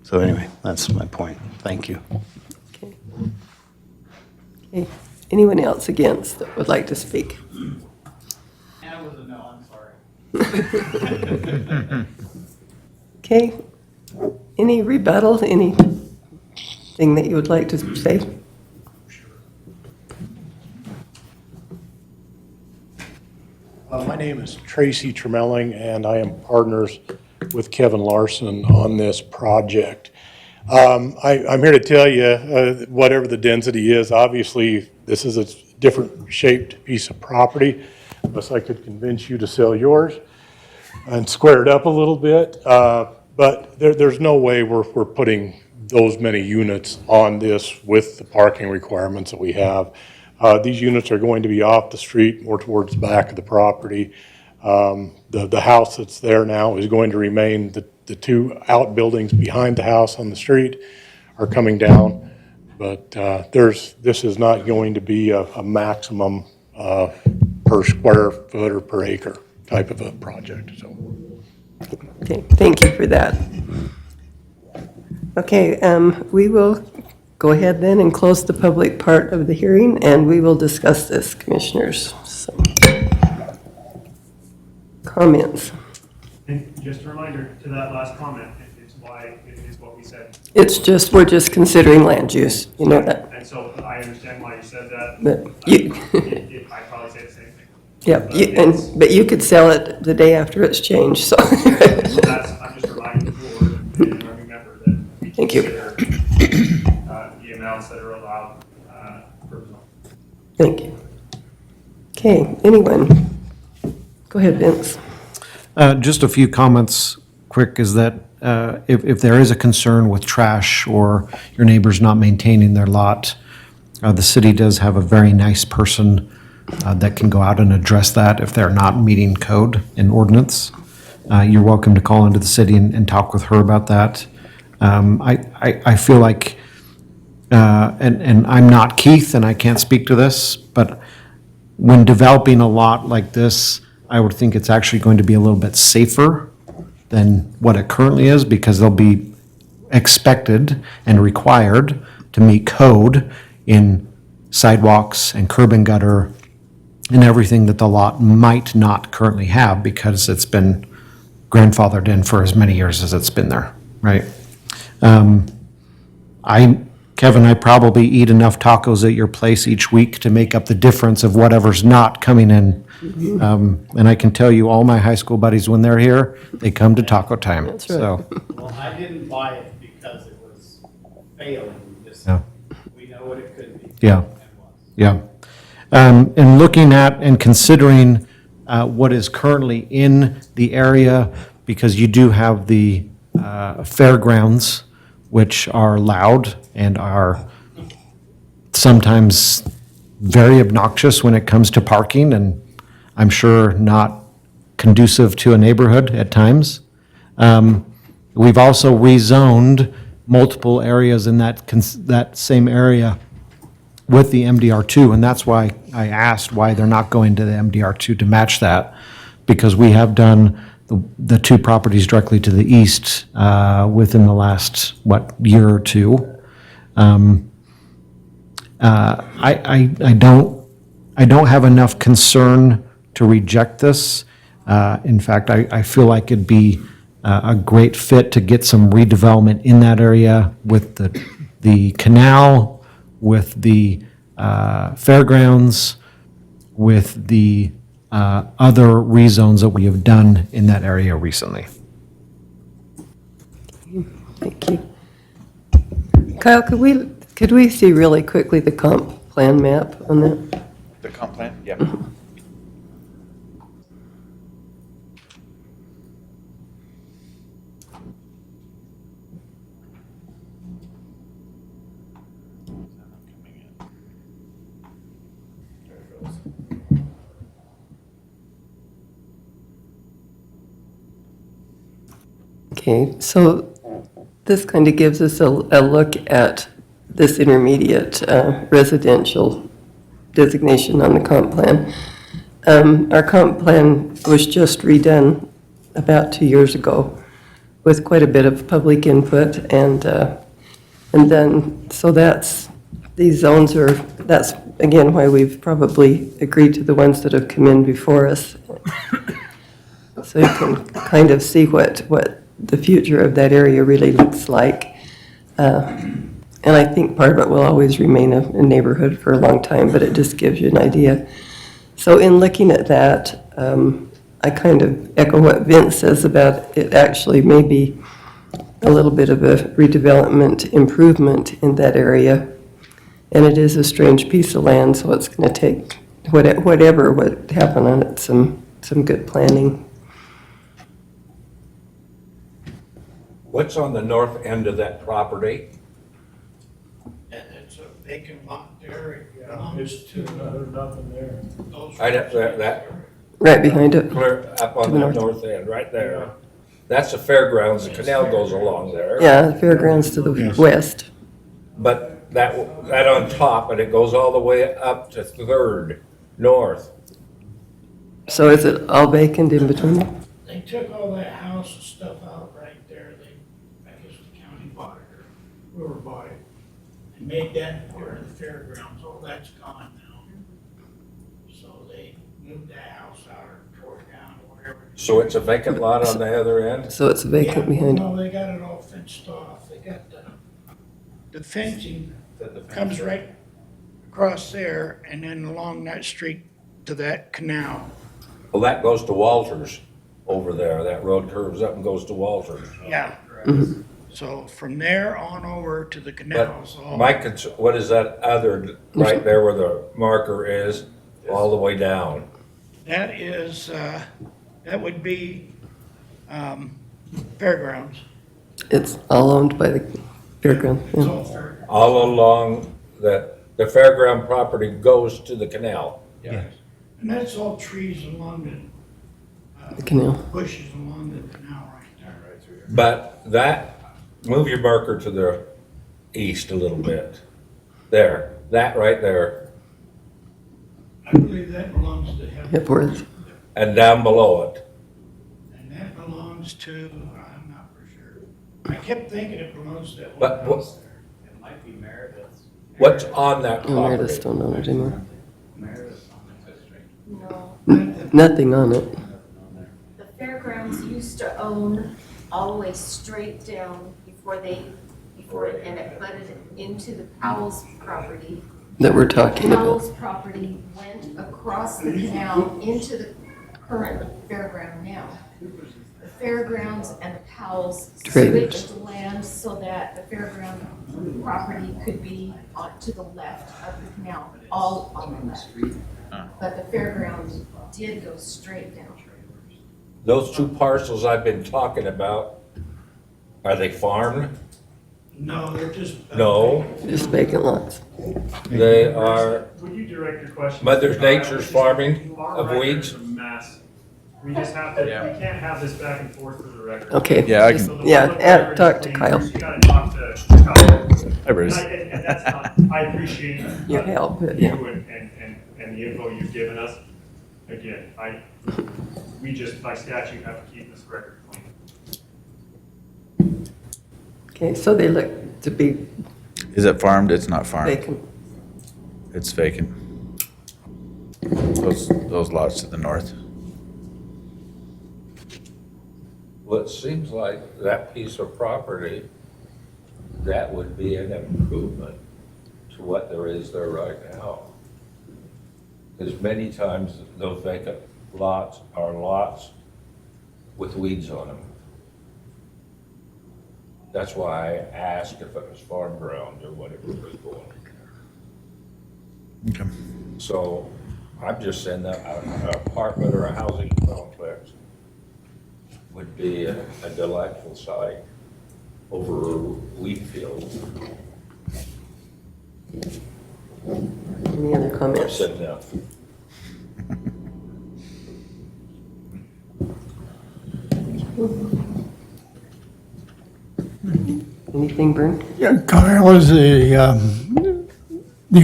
So anyway, that's my point. Thank you. Okay. Anyone else against that would like to speak? That was a no, I'm sorry. Okay. Any rebuttal, anything that you would like to say? My name is Tracy Tremelling, and I am partners with Kevin Larson on this project. I'm here to tell you, whatever the density is, obviously, this is a different shaped piece of property, unless I could convince you to sell yours and square it up a little bit. But there's no way we're putting those many units on this with the parking requirements that we have. These units are going to be off the street, more towards the back of the property. The house that's there now is going to remain. The two outbuildings behind the house on the street are coming down. But this is not going to be a maximum per square foot or per acre type of a project, so. Okay, thank you for that. Okay, we will go ahead then and close the public part of the hearing, and we will discuss this, commissioners. So, comments? And just a reminder to that last comment, it's why it is what we said. It's just, we're just considering land use, you know that. And so I understand why you said that. But you, I probably say the same thing. yeah, but you could sell it the day after it's changed, so. So that's, I'm just reminding the board and every member that we Thank you. consider the amounts that are allowed per zone. Thank you. Okay, anyone? Go ahead, Vince. Just a few comments, quick, is that if there is a concern with trash or your neighbor's not maintaining their lot, the city does have a very nice person that can go out and address that if they're not meeting code and ordinance. You're welcome to call into the city and talk with her about that. I feel like, and I'm not Keith and I can't speak to this, but when developing a lot like this, I would think it's actually going to be a little bit safer than what it currently is, because they'll be expected and required to meet code in sidewalks and curb and gutter and everything that the lot might not currently have because it's been grandfathered in for as many years as it's been there, right? Kevin, I probably eat enough tacos at your place each week to make up the difference of whatever's not coming in. And I can tell you, all my high school buddies, when they're here, they come to taco time. That's right. So, Well, I didn't buy it because it was failing, just, Yeah. we know what it could be. yeah, yeah. And looking at and considering what is currently in the area, because you do have the fairgrounds, which are loud and are sometimes very obnoxious when it comes to parking, and I'm sure not conducive to a neighborhood at times. We've also rezoned multiple areas in that same area with the MDR2, and that's why I asked why they're not going to the MDR2 to match that, because we have done the two properties directly to the east within the last, year or two. I don't have enough concern to reject this. In fact, I feel like it'd be a great fit to get some redevelopment in that area with the canal, with the fairgrounds, with the other rezones that we have done in that area recently. Thank you. Kyle, could we see really quickly the comp plan map on that? The comp plan? Yeah. Okay, so this kind of gives us a look at this intermediate residential designation on the comp plan. Our comp plan was just redone about 2 years ago. with quite a bit of public input, and then, so these zones are, that's again why we've probably agreed to the ones that have come in before us. So you can kind of see what the future of that area really looks like. And I think part of it will always remain a neighborhood for a long time, but it just gives you an idea. So in looking at that, I kind of echo what Vince says about it actually may be a little bit of a redevelopment improvement in that area. And it is a strange piece of land, so it's going to take whatever would happen on it, some good planning. What's on the north end of that property? And it's a vacant lot there, it belongs to, There's nothing there. those. Right up there, that, Right behind it. clear up on To the the north. north end, right there. That's the fairgrounds, the canal goes along there. Yeah, the fairgrounds to the west. But that on top, and it goes all the way up to Third North. So is it all vacant in between? They took all that house and stuff out right there, I guess the county bought it, or whoever bought it, and made that part of the fairgrounds, all that's gone now. So they moved that house out or tore it down or whatever. So it's a vacant lot on the other end? So it's vacant behind it. No, they got it all fenced off, they got the fencing comes right across there and then along that street to that canal. Well, that goes to Walters over there. That road curves up and goes to Walters. Yeah. So from there on over to the But canals. all- my concern, what is that other, right there where the marker is, all the way down? That is, that would be fairgrounds. It's all owned by the fairground. It's Yeah. all fair. All along, the fairground property goes to the canal. And that's all trees along The canal. the bushes along the canal right there. But that, move your marker to the east a little bit. There, that right there, I believe that belongs to him. Hepworth. and down below it. And that belongs to, I'm not for sure. I kept thinking it belongs to that But one house there. It might be Meredith's. What's on that Oh, Meredith property? don't own it anymore. Meredith's on the district. No. Nothing on it. The fairgrounds used to own all the way straight down before and it flooded into the Powell's property. That we're talking about. Powell's property went across the canal into the current fairground now. The fairgrounds and the Powells Traded. switched land so that the fairground property could be to the left of the canal, all on the left. But the fairgrounds did go straight down. Those two parcels I've been talking about, are they farmed? No, they're just. No, Just vacant lots. they are Would you direct your question? Mother Nature's farming of Our weeds. record's a mess. We just have to, we can't have this back and forth for the record. Okay. Yeah, I just- So the Yeah, public record talk is to clean. Kyle. You gotta talk to Kyle. Hi, Bruce. And that's not, I appreciate Your help, you yeah. and the info you've given us. Again, we just by statute have to keep this record clean. Okay, so they look to be Is it farmed? It's not farmed. vacant. It's vacant. Those lots to the north. Well, it seems like that piece of property, that would be an improvement to what there is there right now. Because many times those vacant lots are lots with weeds on them. That's why I asked if it was farm ground or whatever was going on. Okay. So I'm just saying that an apartment or a housing complex would be a delightful site over a wheat field. Any other I've comments? said enough. Anything, Bern? Yeah, Kyle, is the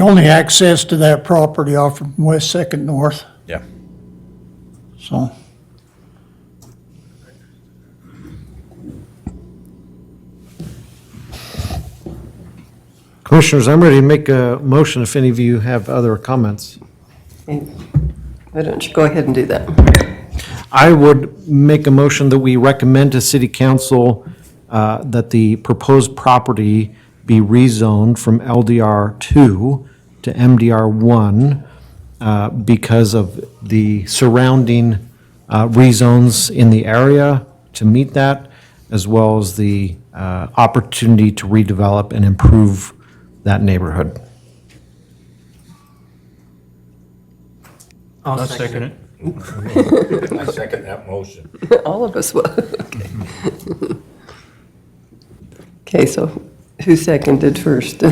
only access to that property off from West Second North, Yeah. so. Commissioners, I'm ready to make a motion if any of you have other comments. Why don't you go ahead and do that? I would make a motion that we recommend to City Council that the proposed property be rezoned from LDR 2 to MDR 1 because of the surrounding rezones in the area to meet that, as well as the opportunity to redevelop and improve that neighborhood. I'll second it. I second that motion. All of us will. Okay. Okay, so who seconded first?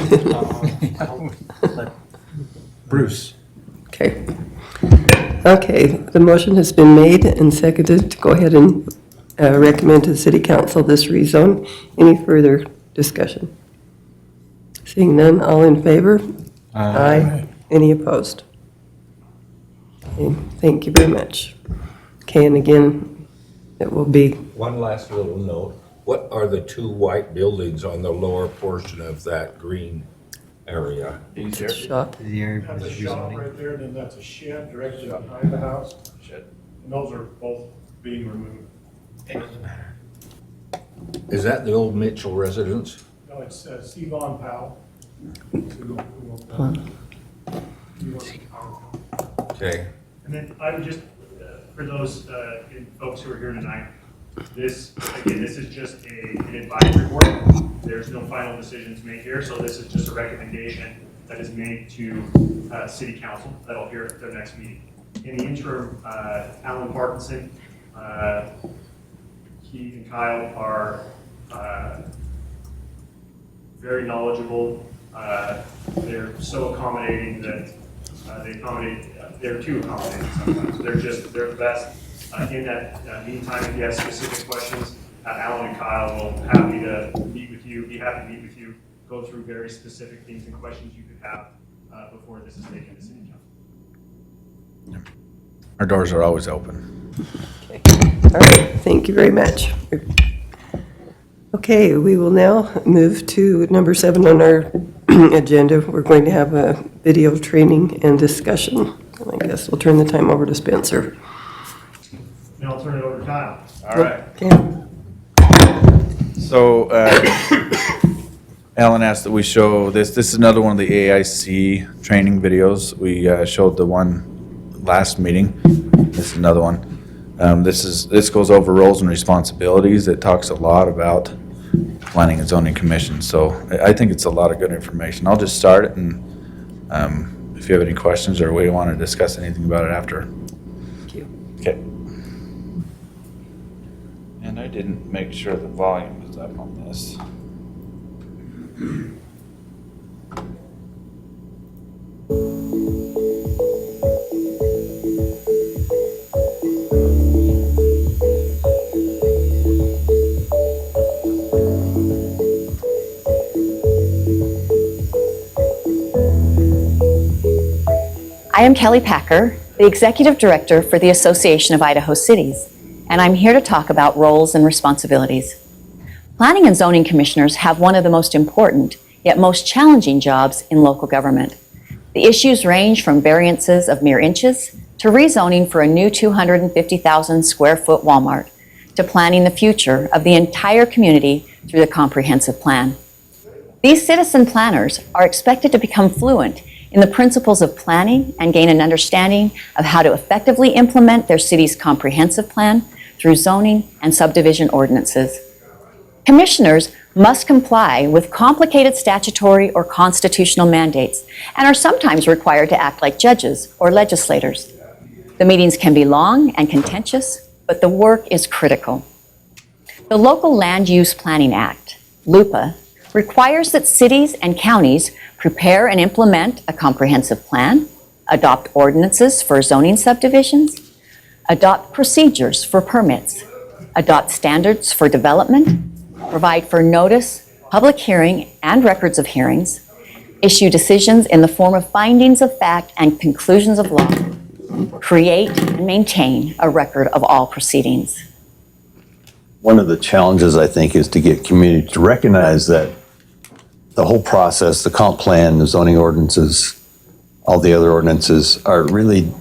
Bruce. Okay. Okay, the motion has been made and seconded to go ahead and recommend to the city council this rezone. Any further discussion? Seeing none, all in favor? Aye. Any opposed? Okay, thank you very much. Okay, and again, it will be, One last little note. What are the two white buildings on the lower portion of that green area? shop. The area for That's the a shop rezoning. right there, then that's a shed directly behind the house. Shed. And those are both being removed. It doesn't matter. Is that the old Mitchell residence? No, it's Steve Von Powell. Okay. And then I would just, for those folks who are here tonight, this, again, this is just an advisory board. There's no final decisions made here, so this is just a recommendation that is made to city council that'll hear at their next meeting. In the interim, Alan Parkinson, Keith and Kyle are very knowledgeable. They're so accommodating that they accommodate, they're too accommodating sometimes. They're the best. In that meantime, if you have specific questions, Alan and Kyle will be happy to meet with you, go through very specific things and questions you could have before this is taken to city council. Our doors are always open. All right, thank you very much. Okay, we will now move to number 7 on our agenda. We're going to have a video training and discussion. And I guess we'll turn the time over to Spencer. And I'll turn it over to Kyle. All right. Okay. So Alan asked that we show this. This is another one of the AIC training videos. We showed the one last meeting. This is another one. This goes over roles and responsibilities. It talks a lot about planning and zoning commission. So I think it's a lot of good information. I'll just start it, and if you have any questions or we want to discuss anything about it after. Thank you. Okay. And I didn't make sure the volume was up on this. I am Kelly Packer, the Executive Director for the Association of Idaho Cities, and I'm here to talk about roles and responsibilities. Planning and zoning commissioners have one of the most important, yet most challenging jobs in local government. The issues range from variances of mere inches to rezoning for a new 250,000 square foot Walmart, to planning the future of the entire community through the comprehensive plan. These citizen planners are expected to become fluent in the principles of planning and gain an understanding of how to effectively implement their city's comprehensive plan through zoning and subdivision ordinances. Commissioners must comply with complicated statutory or constitutional mandates and are sometimes required to act like judges or legislators. The meetings can be long and contentious, but the work is critical. The Local Land Use Planning Act, LUPA, requires that cities and counties prepare and implement a comprehensive plan, adopt ordinances for zoning subdivisions, adopt procedures for permits, adopt standards for development, provide for notice, public hearing, and records of hearings, issue decisions in the form of findings of fact and conclusions of law, create and maintain a record of all proceedings. One of the challenges, I think, is to get community to recognize that the whole process, the comp plan, the zoning ordinances, all the other ordinances are really,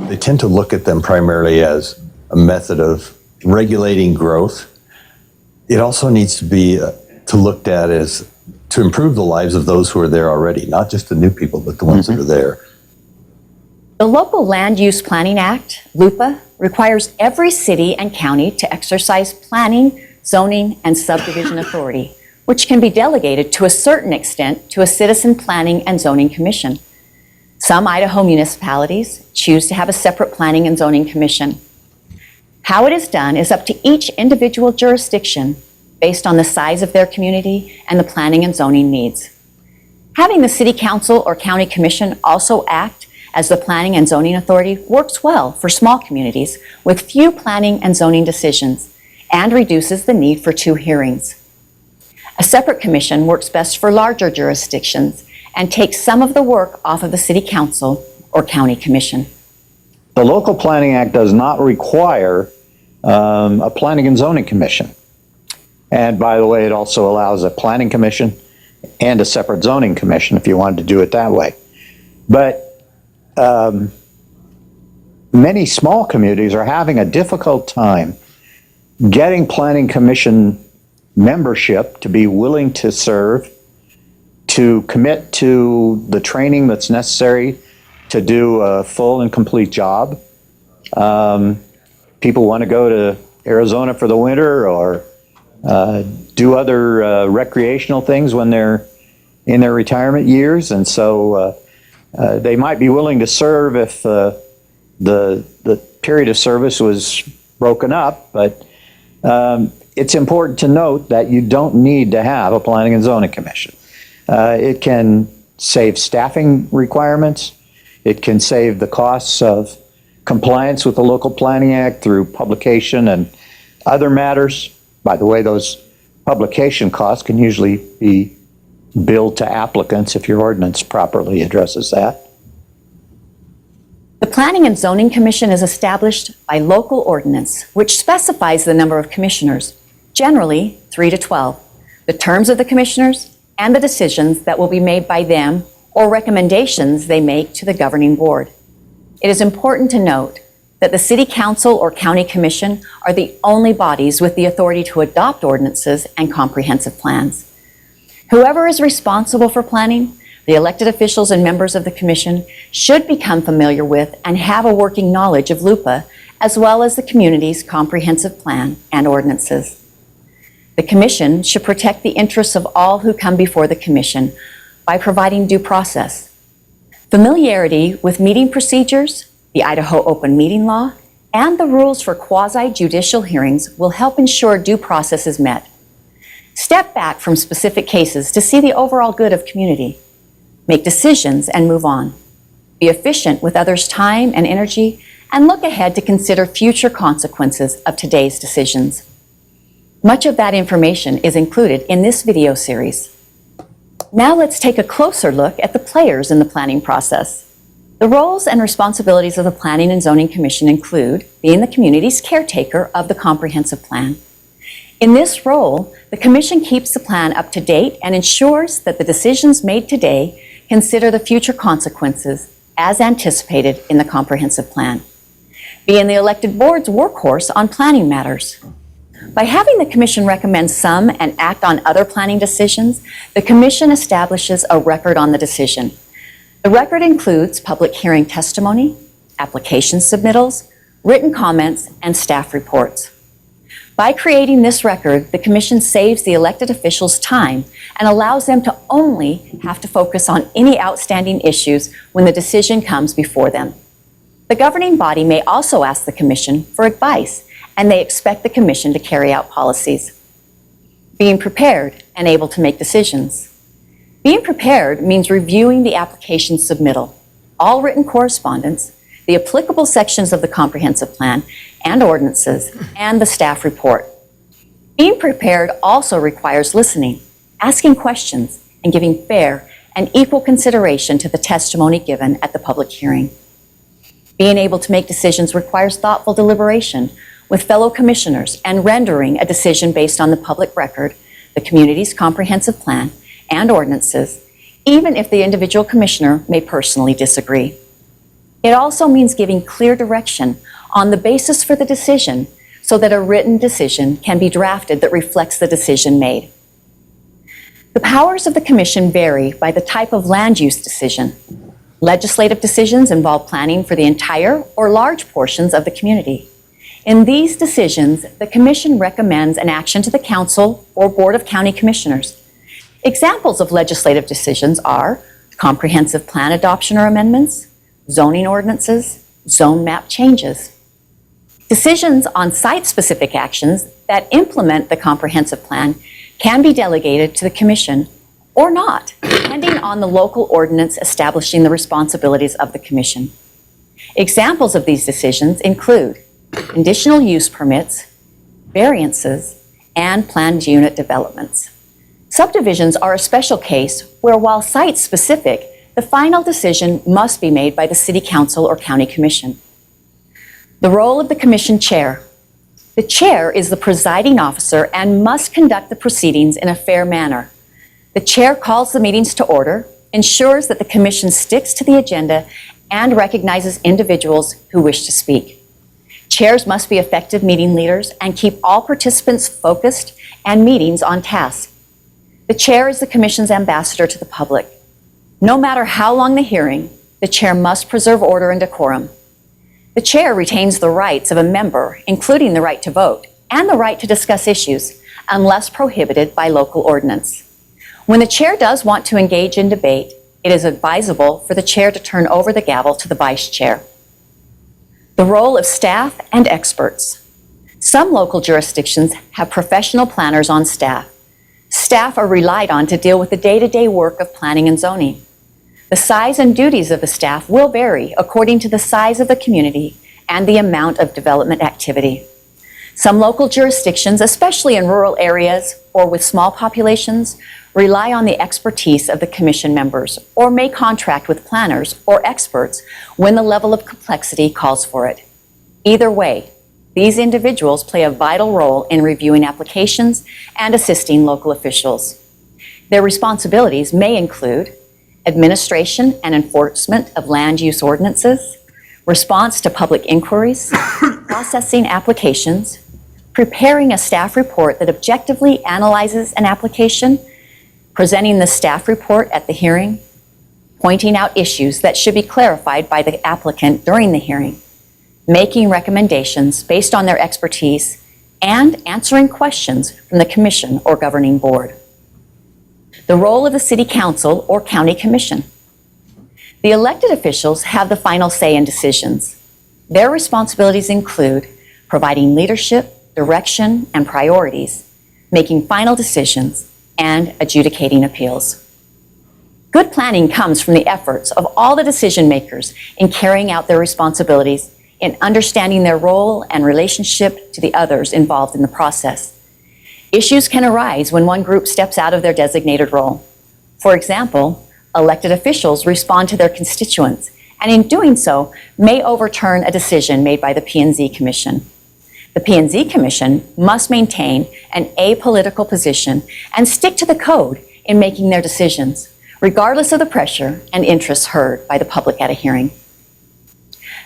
they tend to look at them primarily as a method of regulating growth. It also needs to be looked at as to improve the lives of those who are there already, not just the new people, but the ones that are there. The Local Land Use Planning Act, LUPA, requires every city and county to exercise planning, zoning, and subdivision authority, which can be delegated to a certain extent to a citizen planning and zoning commission. Some Idaho municipalities choose to have a separate planning and zoning commission. How it is done is up to each individual jurisdiction based on the size of their community and the planning and zoning needs. Having the city council or county commission also act as the planning and zoning authority works well for small communities with few planning and zoning decisions and reduces the need for 2 hearings. A separate commission works best for larger jurisdictions and takes some of the work off of the city council or county commission. The Local Planning Act does not require a planning and zoning commission. And by the way, it also allows a planning commission and a separate zoning commission if you wanted to do it that way. But many small communities are having a difficult time getting planning commission membership to be willing to serve, to commit to the training that's necessary to do a full and complete job. People want to go to Arizona for the winter or do other recreational things when they're in their retirement years, and so they might be willing to serve if the period of service was broken up, but it's important to note that you don't need to have a planning and zoning commission. It can save staffing requirements. It can save the costs of compliance with the Local Planning Act through publication and other matters. By the way, those publication costs can usually be billed to applicants if your ordinance properly addresses that. The Planning and Zoning Commission is established by local ordinance, which specifies the number of commissioners, generally 3 to 12, the terms of the commissioners, and the decisions that will be made by them or recommendations they make to the governing board. It is important to note that the City Council or County Commission are the only bodies with the authority to adopt ordinances and comprehensive plans. Whoever is responsible for planning, the elected officials and members of the Commission should become familiar with and have a working knowledge of LUPA, as well as the community's comprehensive plan and ordinances. The Commission should protect the interests of all who come before the Commission by providing due process. Familiarity with meeting procedures, the Idaho Open Meeting Law, and the rules for quasi-judicial hearings will help ensure due process is met. Step back from specific cases to see the overall good of community. Make decisions and move on. Be efficient with others' time and energy, and look ahead to consider future consequences of today's decisions. Much of that information is included in this video series. Now let's take a closer look at the players in the planning process. The roles and responsibilities of the Planning and Zoning Commission include being the community's caretaker of the comprehensive plan. In this role, the Commission keeps the plan up to date and ensures that the decisions made today consider the future consequences as anticipated in the comprehensive plan. Being the elected board's workhorse on planning matters. By having the Commission recommend some and act on other planning decisions, the Commission establishes a record on the decision. The record includes public hearing testimony, application submittals, written comments, and staff reports. By creating this record, the Commission saves the elected officials time and allows them to only have to focus on any outstanding issues when the decision comes before them. The governing body may also ask the Commission for advice, and they expect the Commission to carry out policies. Being prepared and able to make decisions. Being prepared means reviewing the application submittal, all written correspondence, the applicable sections of the comprehensive plan and ordinances, and the staff report. Being prepared also requires listening, asking questions, and giving fair and equal consideration to the testimony given at the public hearing. Being able to make decisions requires thoughtful deliberation with fellow commissioners and rendering a decision based on the public record, the community's comprehensive plan, and ordinances, even if the individual commissioner may personally disagree. It also means giving clear direction on the basis for the decision so that a written decision can be drafted that reflects the decision made. The powers of the commission vary by the type of land use decision. Legislative decisions involve planning for the entire or large portions of the community. In these decisions, the commission recommends an action to the council or board of county commissioners. Examples of legislative decisions are comprehensive plan adoption or amendments, zoning ordinances, zone map changes. Decisions on site-specific actions that implement the comprehensive plan can be delegated to the commission or not, depending on the local ordinance establishing the responsibilities of the commission. Examples of these decisions include conditional use permits, variances, and planned unit developments. Subdivisions are a special case where, while site-specific, the final decision must be made by the city council or county commission. The role of the commission chair. The chair is the presiding officer and must conduct the proceedings in a fair manner. The chair calls the meetings to order, ensures that the commission sticks to the agenda, and recognizes individuals who wish to speak. Chairs must be effective meeting leaders and keep all participants focused and meetings on task. The chair is the commission's ambassador to the public. No matter how long the hearing, the chair must preserve order and decorum. The chair retains the rights of a member, including the right to vote and the right to discuss issues, unless prohibited by local ordinance. When the chair does want to engage in debate, it is advisable for the chair to turn over the gavel to the vice chair. The role of staff and experts. Some local jurisdictions have professional planners on staff. Staff are relied on to deal with the day-to-day work of planning and zoning. The size and duties of the staff will vary according to the size of the community and the amount of development activity. Some local jurisdictions, especially in rural areas or with small populations, rely on the expertise of the commission members or may contract with planners or experts when the level of complexity calls for it. Either way, these individuals play a vital role in reviewing applications and assisting local officials. Their responsibilities may include administration and enforcement of land use ordinances, response to public inquiries, processing applications, preparing a staff report that objectively analyzes an application, presenting the staff report at the hearing, pointing out issues that should be clarified by the applicant during the hearing, making recommendations based on their expertise, and answering questions from the commission or governing board. The role of the city council or county commission. The elected officials have the final say in decisions. Their responsibilities include providing leadership, direction, and priorities, making final decisions, and adjudicating appeals. Good planning comes from the efforts of all the decision makers in carrying out their responsibilities, in understanding their role and relationship to the others involved in the process. Issues can arise when one group steps out of their designated role. For example, elected officials respond to their constituents, and in doing so, may overturn a decision made by the P&Z Commission. The P&Z Commission must maintain an apolitical position and stick to the code in making their decisions, regardless of the pressure and interests heard by the public at a hearing.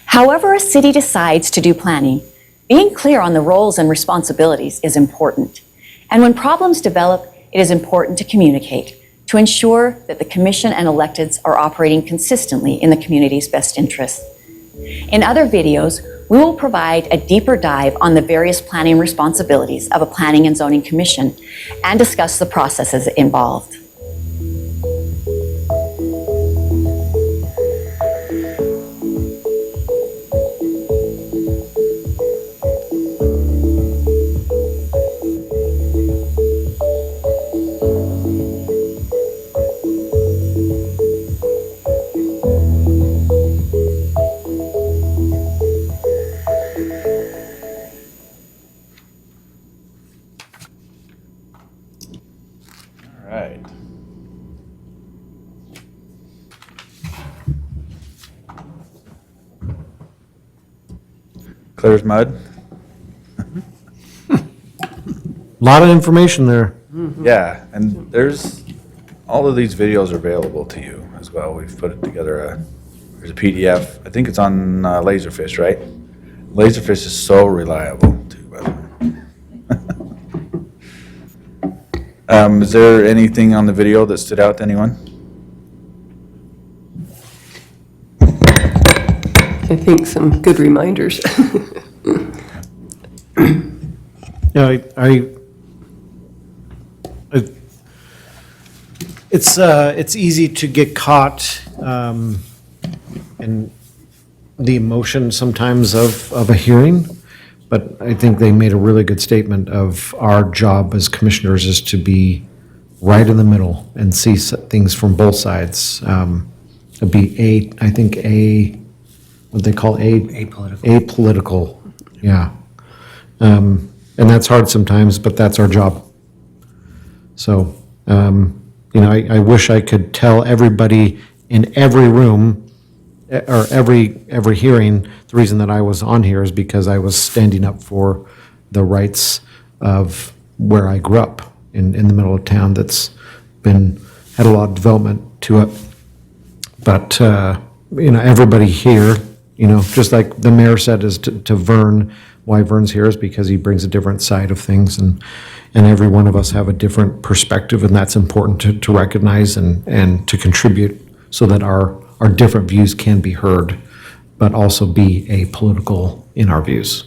However a city decides to do planning, being clear on the roles and responsibilities is important. And when problems develop, it is important to communicate to ensure that the commission and electeds are operating consistently in the community's best interest. In other videos, we will provide a deeper dive on the various planning responsibilities of a planning and zoning commission and discuss the processes involved. All right. Clear as mud? Lot of information there. Yeah, and there's all of these videos are available to you as well. We've put it together. There's a PDF. I think it's on Laserfish, right? Laserfish is so reliable too, by the way. Is there anything on the video that stood out to anyone? I think some good reminders. Yeah, it's easy to get caught in the emotion sometimes of a hearing, but I think they made a really good statement of our job as commissioners is to be right in the middle and see things from both sides. It'd be what they call Apolitical. Apolitical, yeah. And that's hard sometimes, but that's our job. So, I wish I could tell everybody in every room or every hearing, the reason that I was on here is because I was standing up for the rights of where I grew up in the middle of town that's had a lot of development to it. But, everybody here, just like the mayor said is to Vern, why Vern's here is because he brings a different side of things, and every one of us have a different perspective, and that's important to recognize and to contribute so that our different views can be heard, but also be apolitical in our views.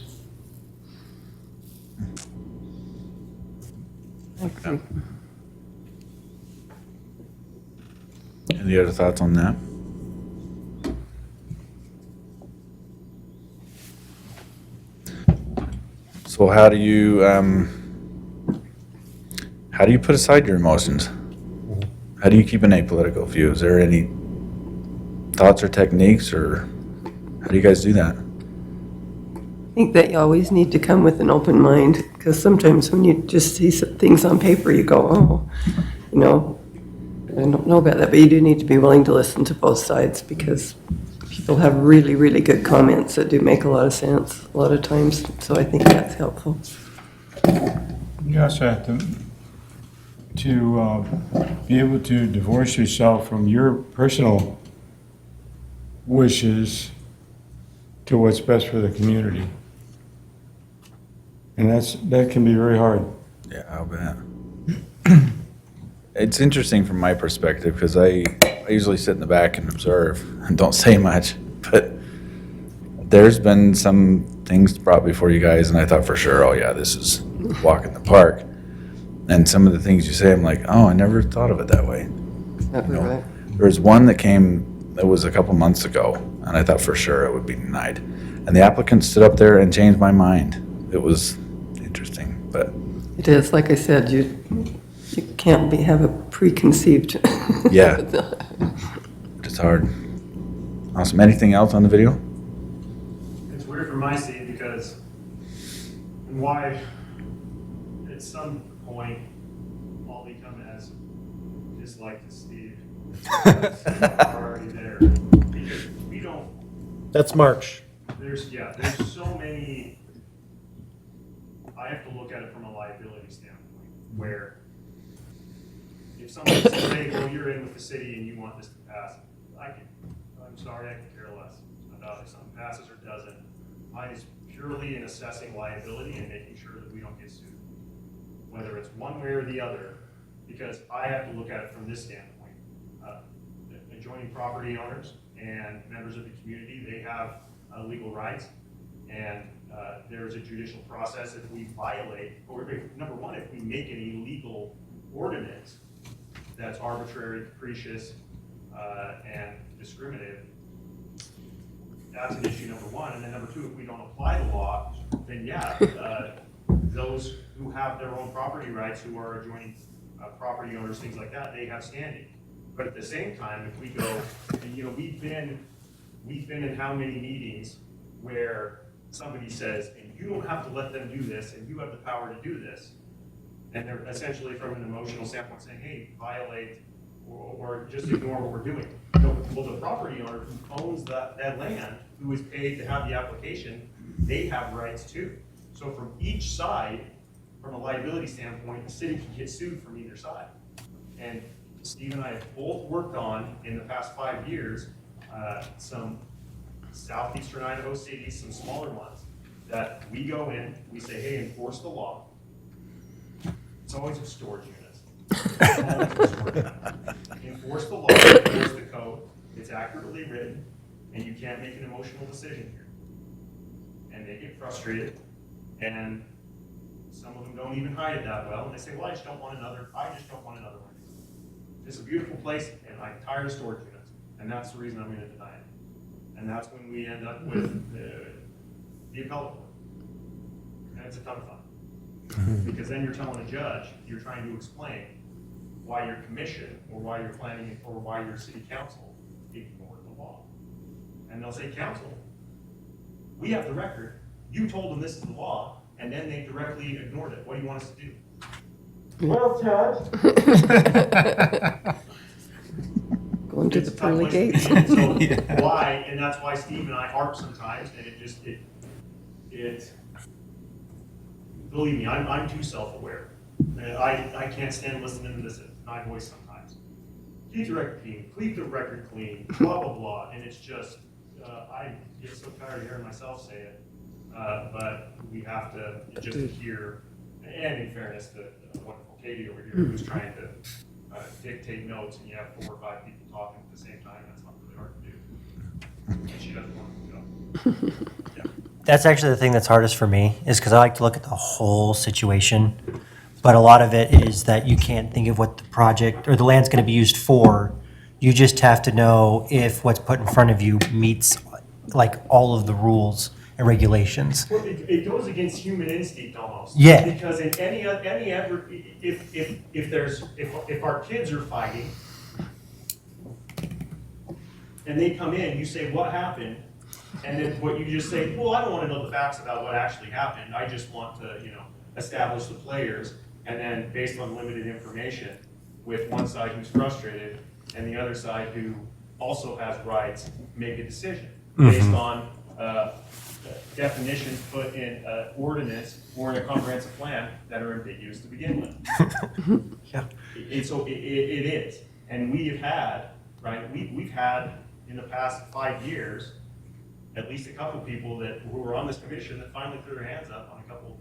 Any other thoughts on that? So how do you put aside your emotions? How do you keep an apolitical view? Is there any thoughts or techniques, or how do you guys do that? I think that you always need to come with an open mind, because sometimes when you just see some things on paper, you go, oh, I don't know about that, but you do need to be willing to listen to both sides, because people have really, really good comments that do make a lot of sense a lot of times, so I think that's helpful. You also have to be able to divorce yourself from your personal wishes to what's best for the community. And that can be very hard. Yeah, I'll bet. It's interesting from my perspective because I usually sit in the back and observe and don't say much, but there's been some things brought before you guys and I thought for sure, oh yeah, this is walk in the park. And some of the things you say, I'm like, oh, I never thought of it that way. Right. There was one that came, it was a couple months ago, and I thought for sure it would be denied. And the applicant stood up there and changed my mind. It was interesting, but. It is, like I said, you can't have a preconceived. Yeah. It's hard. Awesome. Anything else on the video? It's weird from my seat because, and why, at some point, I'll become as disliked as Steve. Are already there. Because we don't. That's March. There's so many, I have to look at it from a liability standpoint, where if somebody says, hey, well, you're in with the city and you want this to pass, I'm sorry, I can care less about if something passes or doesn't. Mine is purely in assessing liability and making sure that we don't get sued, whether it's one way or the other, because I have to look at it from this standpoint. Adjoining property owners and members of the community, they have legal rights, and there's a judicial process if we violate, or number one, if we make an illegal ordinance that's arbitrary, capricious, and discriminative, that's an issue number one. And then number two, if we don't apply the law, then yeah, those who have their own property rights, who are adjoining property owners, things like that, they have standing. But at the same time, if we go, and, we've been in how many meetings where somebody says, and you don't have to let them do this, and you have the power to do this. And they're essentially from an emotional standpoint saying, hey, violate, or just ignore what we're doing. Well, the property owner who owns that land, who is paid to have the application, they have rights too. So from each side, from a liability standpoint, the city can get sued from either side. And Steve and I have both worked on, in the past 5 years, some southeastern Idaho cities, some smaller ones, that we go in, we say, hey, enforce the law. It's always a storage unit. It's always a storage unit. Enforce the law, enforce the code, it's accurately written, and you can't make an emotional decision here. And they get frustrated, and some of them don't even hide it that well, and they say, well, I just don't want another one. It's a beautiful place, and I'm tired of storage units, and that's the reason I'm gonna deny it. And that's when we end up with the appellate court. And it's a ton of fun. Because then you're telling a judge, you're trying to explain why your commission, or why you're planning, or why your city council ignored the law. And they'll say, council, we have the record, you told them this is the law, and then they directly ignored it. What do you want us to do? Well, Judge. Going to It's the a tough pearly place to gates. be. So why, and that's why Steve and I harp sometimes, and believe me, I'm too self-aware. I can't stand listening to this at my voice sometimes. Keep the record clean, blah, blah, blah, and it's just, I get so tired of hearing myself say it. But we have to just hear, and in fairness to wonderful Katie over here, who's trying to dictate notes, and you have 4 or 5 people talking at the same time, that's not really hard to do. And she doesn't want to go. Yeah. That's actually the thing that's hardest for me, is because I like to look at the whole situation. But a lot of it is that you can't think of what the project or the land's going to be used for. You just have to know if what's put in front of you meets like all of the rules and regulations. Well, it goes against human instinct almost. Yeah. Because in any ever, if our kids are fighting and they come in, you say, what happened? And then what you just say, well, I don't want to know the facts about what actually happened. I just want to, establish the players. And then based on limited information, with one side who's frustrated and the other side who also has rights, make a decision based on definitions put in an ordinance or in a comprehensive plan that are ambiguous to begin with. Yeah. So it is. And we have had, right, we've had in the past 5 years, at least a couple people who were on this commission that finally threw their hands up on a couple.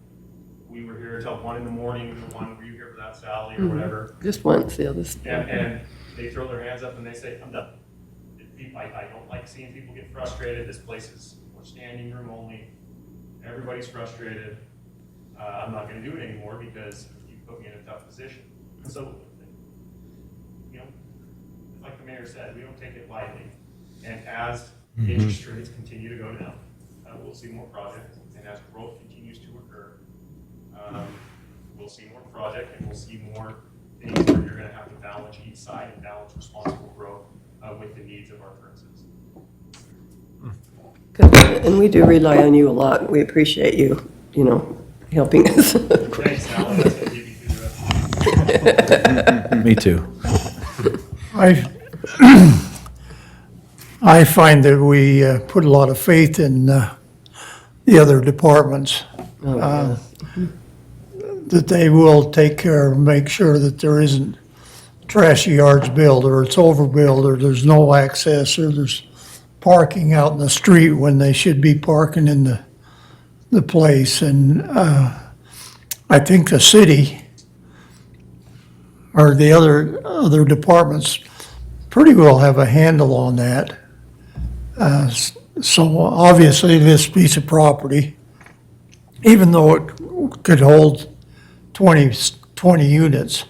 We were here until 1 a.m, and the one, were you here for that, Sally, or whatever? Just once, the others. And they throw their hands up and they say, I'm done. I don't like seeing people get frustrated. This place is for standing room only. Everybody's frustrated. I'm not gonna do it anymore because you put me in a tough position. And so, like the mayor said, we don't take it lightly. And as interest rates continue to go down, we'll see more projects. And as growth continues to occur, we'll see more projects and we'll see more things where you're gonna have to balance each side and balance responsible growth with the needs of our current citizens. Good. And we do rely on you a lot. We appreciate you, helping us. Thanks, Alan. That's gonna give you through the rest of Me too. I find that we put a lot of faith in the other departments. That they will take care and make sure that there isn't trashy yards built, or it's overbuilt, or there's no access, or there's parking out in the street when they should be parking in the place. And I think the city or the other departments pretty well have a handle on that. So obviously this piece of property, even though it could hold 20 units,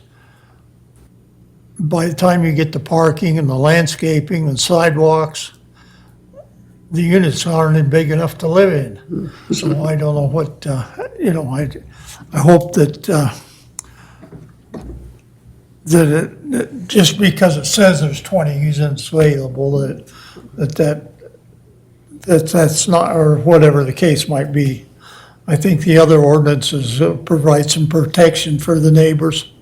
by the time you get the parking and the landscaping and sidewalks, the units aren't big enough to live in. So I don't know what, I hope that just because it says there's 20 units available, that's not, or whatever the case might be. I think the other ordinances provide some protection for the neighbors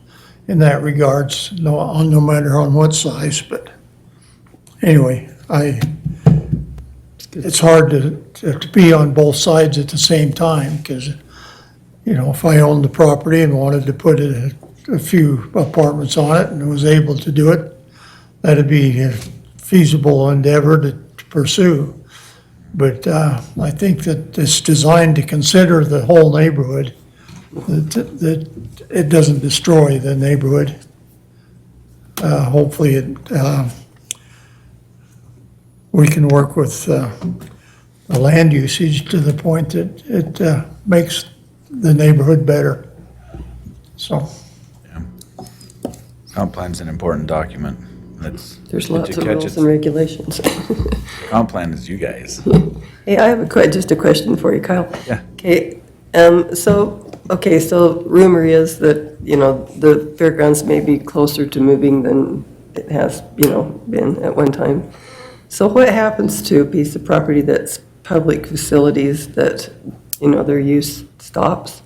in that regards, no matter on what size, but anyway, it's hard to be on both sides at the same time, because, if I owned the property and wanted to put a a few apartments on it and was able to do it, that'd be a feasible endeavor to pursue. But I think that it's designed to consider the whole neighborhood, that it doesn't destroy the neighborhood. Hopefully, we can work with the land usage to the point that it makes the neighborhood better. So, Comp plan's an important document. That's. There's did you lots of catch rules it? and regulations. Comp plan is you guys. Hey, I have just a question for you, Kyle. Yeah. Okay, so rumor is that, the fairgrounds may be closer to moving than it has, been at one time. So what happens to a piece of property that's public facilities that, their use stops?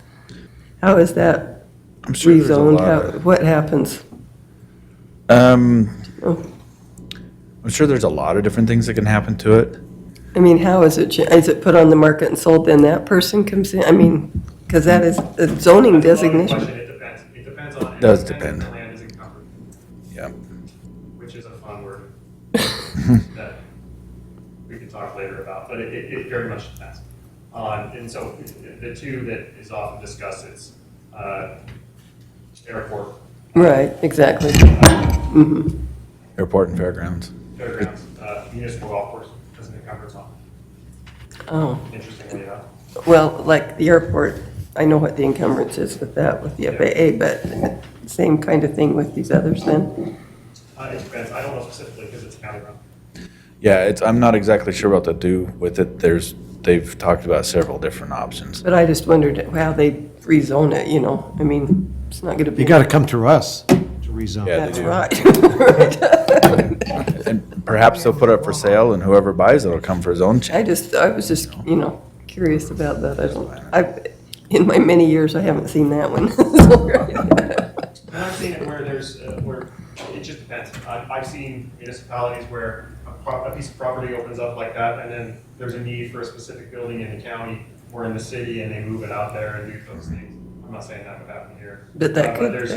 How is that I'm sure there's a rezoned? lot of- What happens? I'm sure there's a lot of different things that can happen to it. I mean, how is it put on the market and sold, then that person comes in? I mean, because that is a zoning designation. It depends. It depends on. It does if the depend. land is encumbered, Yeah. which is a fun word that we can talk later about, but it very much depends. And so the two that is often discussed is airport. Right, exactly. Airport and fairgrounds. Fairgrounds, municipal golf course, doesn't encumber on. Oh. Interestingly enough. Well, like the airport, I know what the encumbrance is with that, with the FAA, but same kind of thing with these others then? It depends. I don't know specifically because it's county run. Yeah, I'm not exactly sure what to do with it. They've talked about several different options. But I just wondered how they rezone it, I mean, it's not gonna be. You got to come through us to rezone. Yeah, they That's do. right. And perhaps they'll put it up for sale and whoever buys it will come for his own check. I was just, curious about that. In my many years, I haven't seen that one. And I've seen it where where it just depends. I've seen municipalities where a piece of property opens up like that, and then there's a need for a specific building in the county or in the city, and they move it out there and do those things. I'm not saying that would happen here. But that could- there's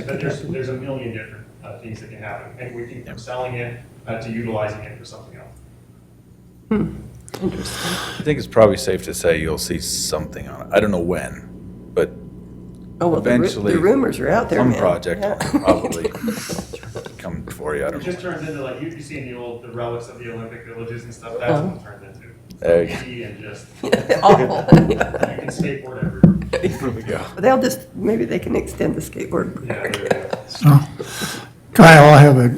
a million different things that can happen, and we can from selling it to utilizing it for something else. Interesting. I think it's probably safe to say you'll see something on it. I don't know when, but Oh, well, eventually. the rumors are out there, Some man. project Yeah. will probably come for you. I It don't just know. turns into like, you'd see in the relics of the Olympic villages and stuff, that's what it turned into. There you go. Empty and just, Awful. you can skateboard everywhere. There we go. They'll maybe they can extend the skateboard. Yeah, there you go. so, Kyle, I have a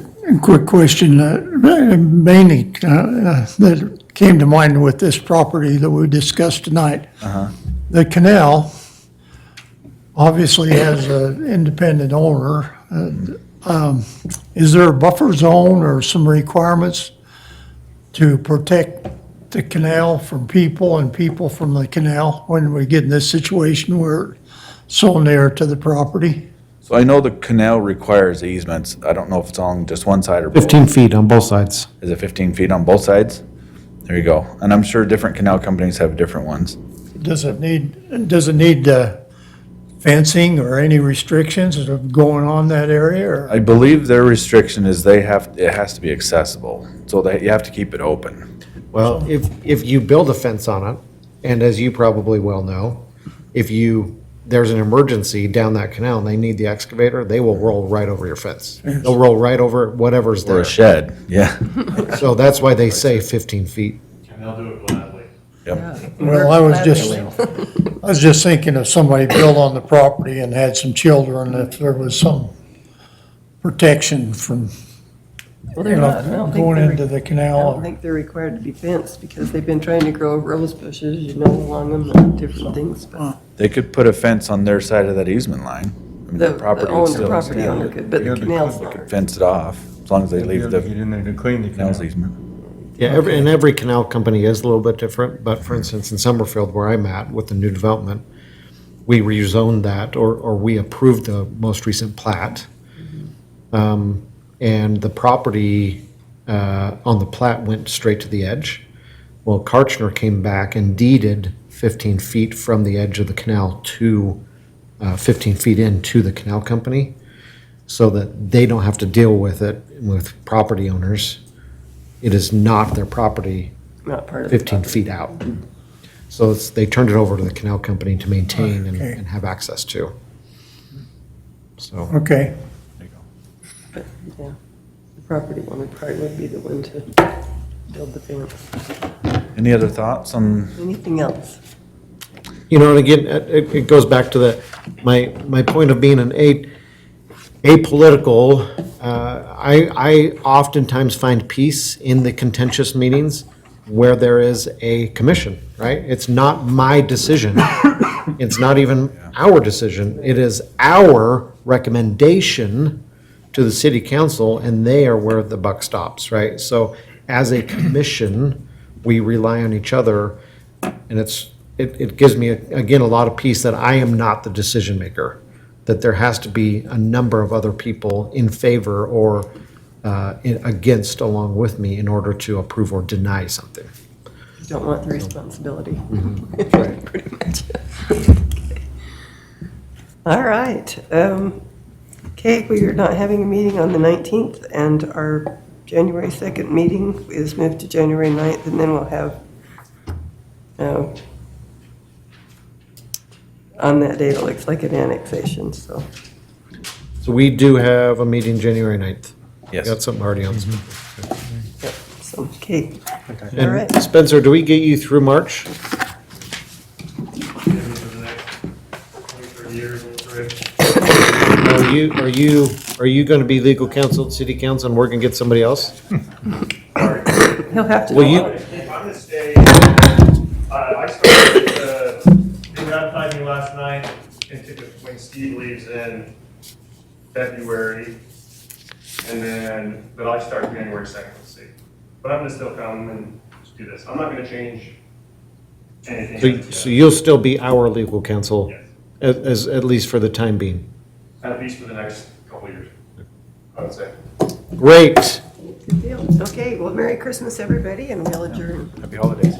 quick question, mainly that came to mind with this property that we discussed tonight. The canal obviously has an independent owner. Is there a buffer zone or some requirements to protect the canal from people and people from the canal when we get in this situation where it's so near to the property? So I know the canal requires easements. I don't know if it's on just one side or both. 15 feet on both sides. Is it 15 feet on both sides? There you go. And I'm sure different canal companies have different ones. Does it need fencing or any restrictions that are going on that area, or? I believe their restriction is it has to be accessible, so that you have to keep it open. Well, if you build a fence on it, and as you probably well know, there's an emergency down that canal and they need the excavator, they will roll right over your fence. They'll roll right over whatever's Or there. a shed, yeah. So that's why they say 15 feet. And they'll do it gladly. Yep. Well, I was just thinking if somebody built on the property and had some children, if there was some protection from, Well, they're not. I don't think going they're- into the I canal. don't think they're required to be fenced because they've been trying to grow rose bushes, along them and different things. But They could put a fence on their side of that easement line. I mean, the property would owner, still property stand. owner could, but the canal's not. Fence it off, as long as they leave the Get in there to clean the canal's canal. easement. Yeah, every canal company is a little bit different, but for instance, in Summerfield where I'm at with the new development, we rezoned that, or we approved the most recent plat. And the property on the plat went straight to the edge. Well, Karchner came back and deeded 15 feet from the edge of the canal to 15 feet into the canal company. so that they don't have to deal with it with property owners. It is not their property Not part of the 15 feet out. So they turned it over to the canal company to maintain and have access to. So. Okay. But, yeah, the property owner probably would be the one to build the fence. Any other thoughts on? Anything else? You know, and again, it goes back to my point of being an apolitical. I oftentimes find peace in the contentious meetings where there is a commission, right? It's not my decision. It's not even our decision. It is our recommendation to the city council, and they are where the buck stops, right? So as a commission, we rely on each other, and it gives me, again, a lot of peace that I am not the decision maker, that there has to be a number of other people in favor or against along with me in order to approve or deny something. You don't want the responsibility. Pretty much. All right. Okay, we are not having a meeting on the 19th, and our January 2nd meeting is moved to January 9th, and then we'll have, on that date, it looks like an annexation, so. So we do have a meeting January 9th. Yes. Got something already on. Yep, so, okay. All And right. Spencer, do we get you through March? Are you going to be legal counsel at city council and we're going to get somebody else? He'll have to. Will you? I'm gonna stay, I started, they ratified me last night, and when Steve leaves in February, and then, but I start January 2nd, let's see. But I'm gonna still come and do this. I'm not gonna change anything. So you'll still be our legal counsel? Yes. At least for the time being? At least for the next couple of years, I would say. Great. Good deal. Okay, well, Merry Christmas, everybody, and we'll adjourn. Happy holidays.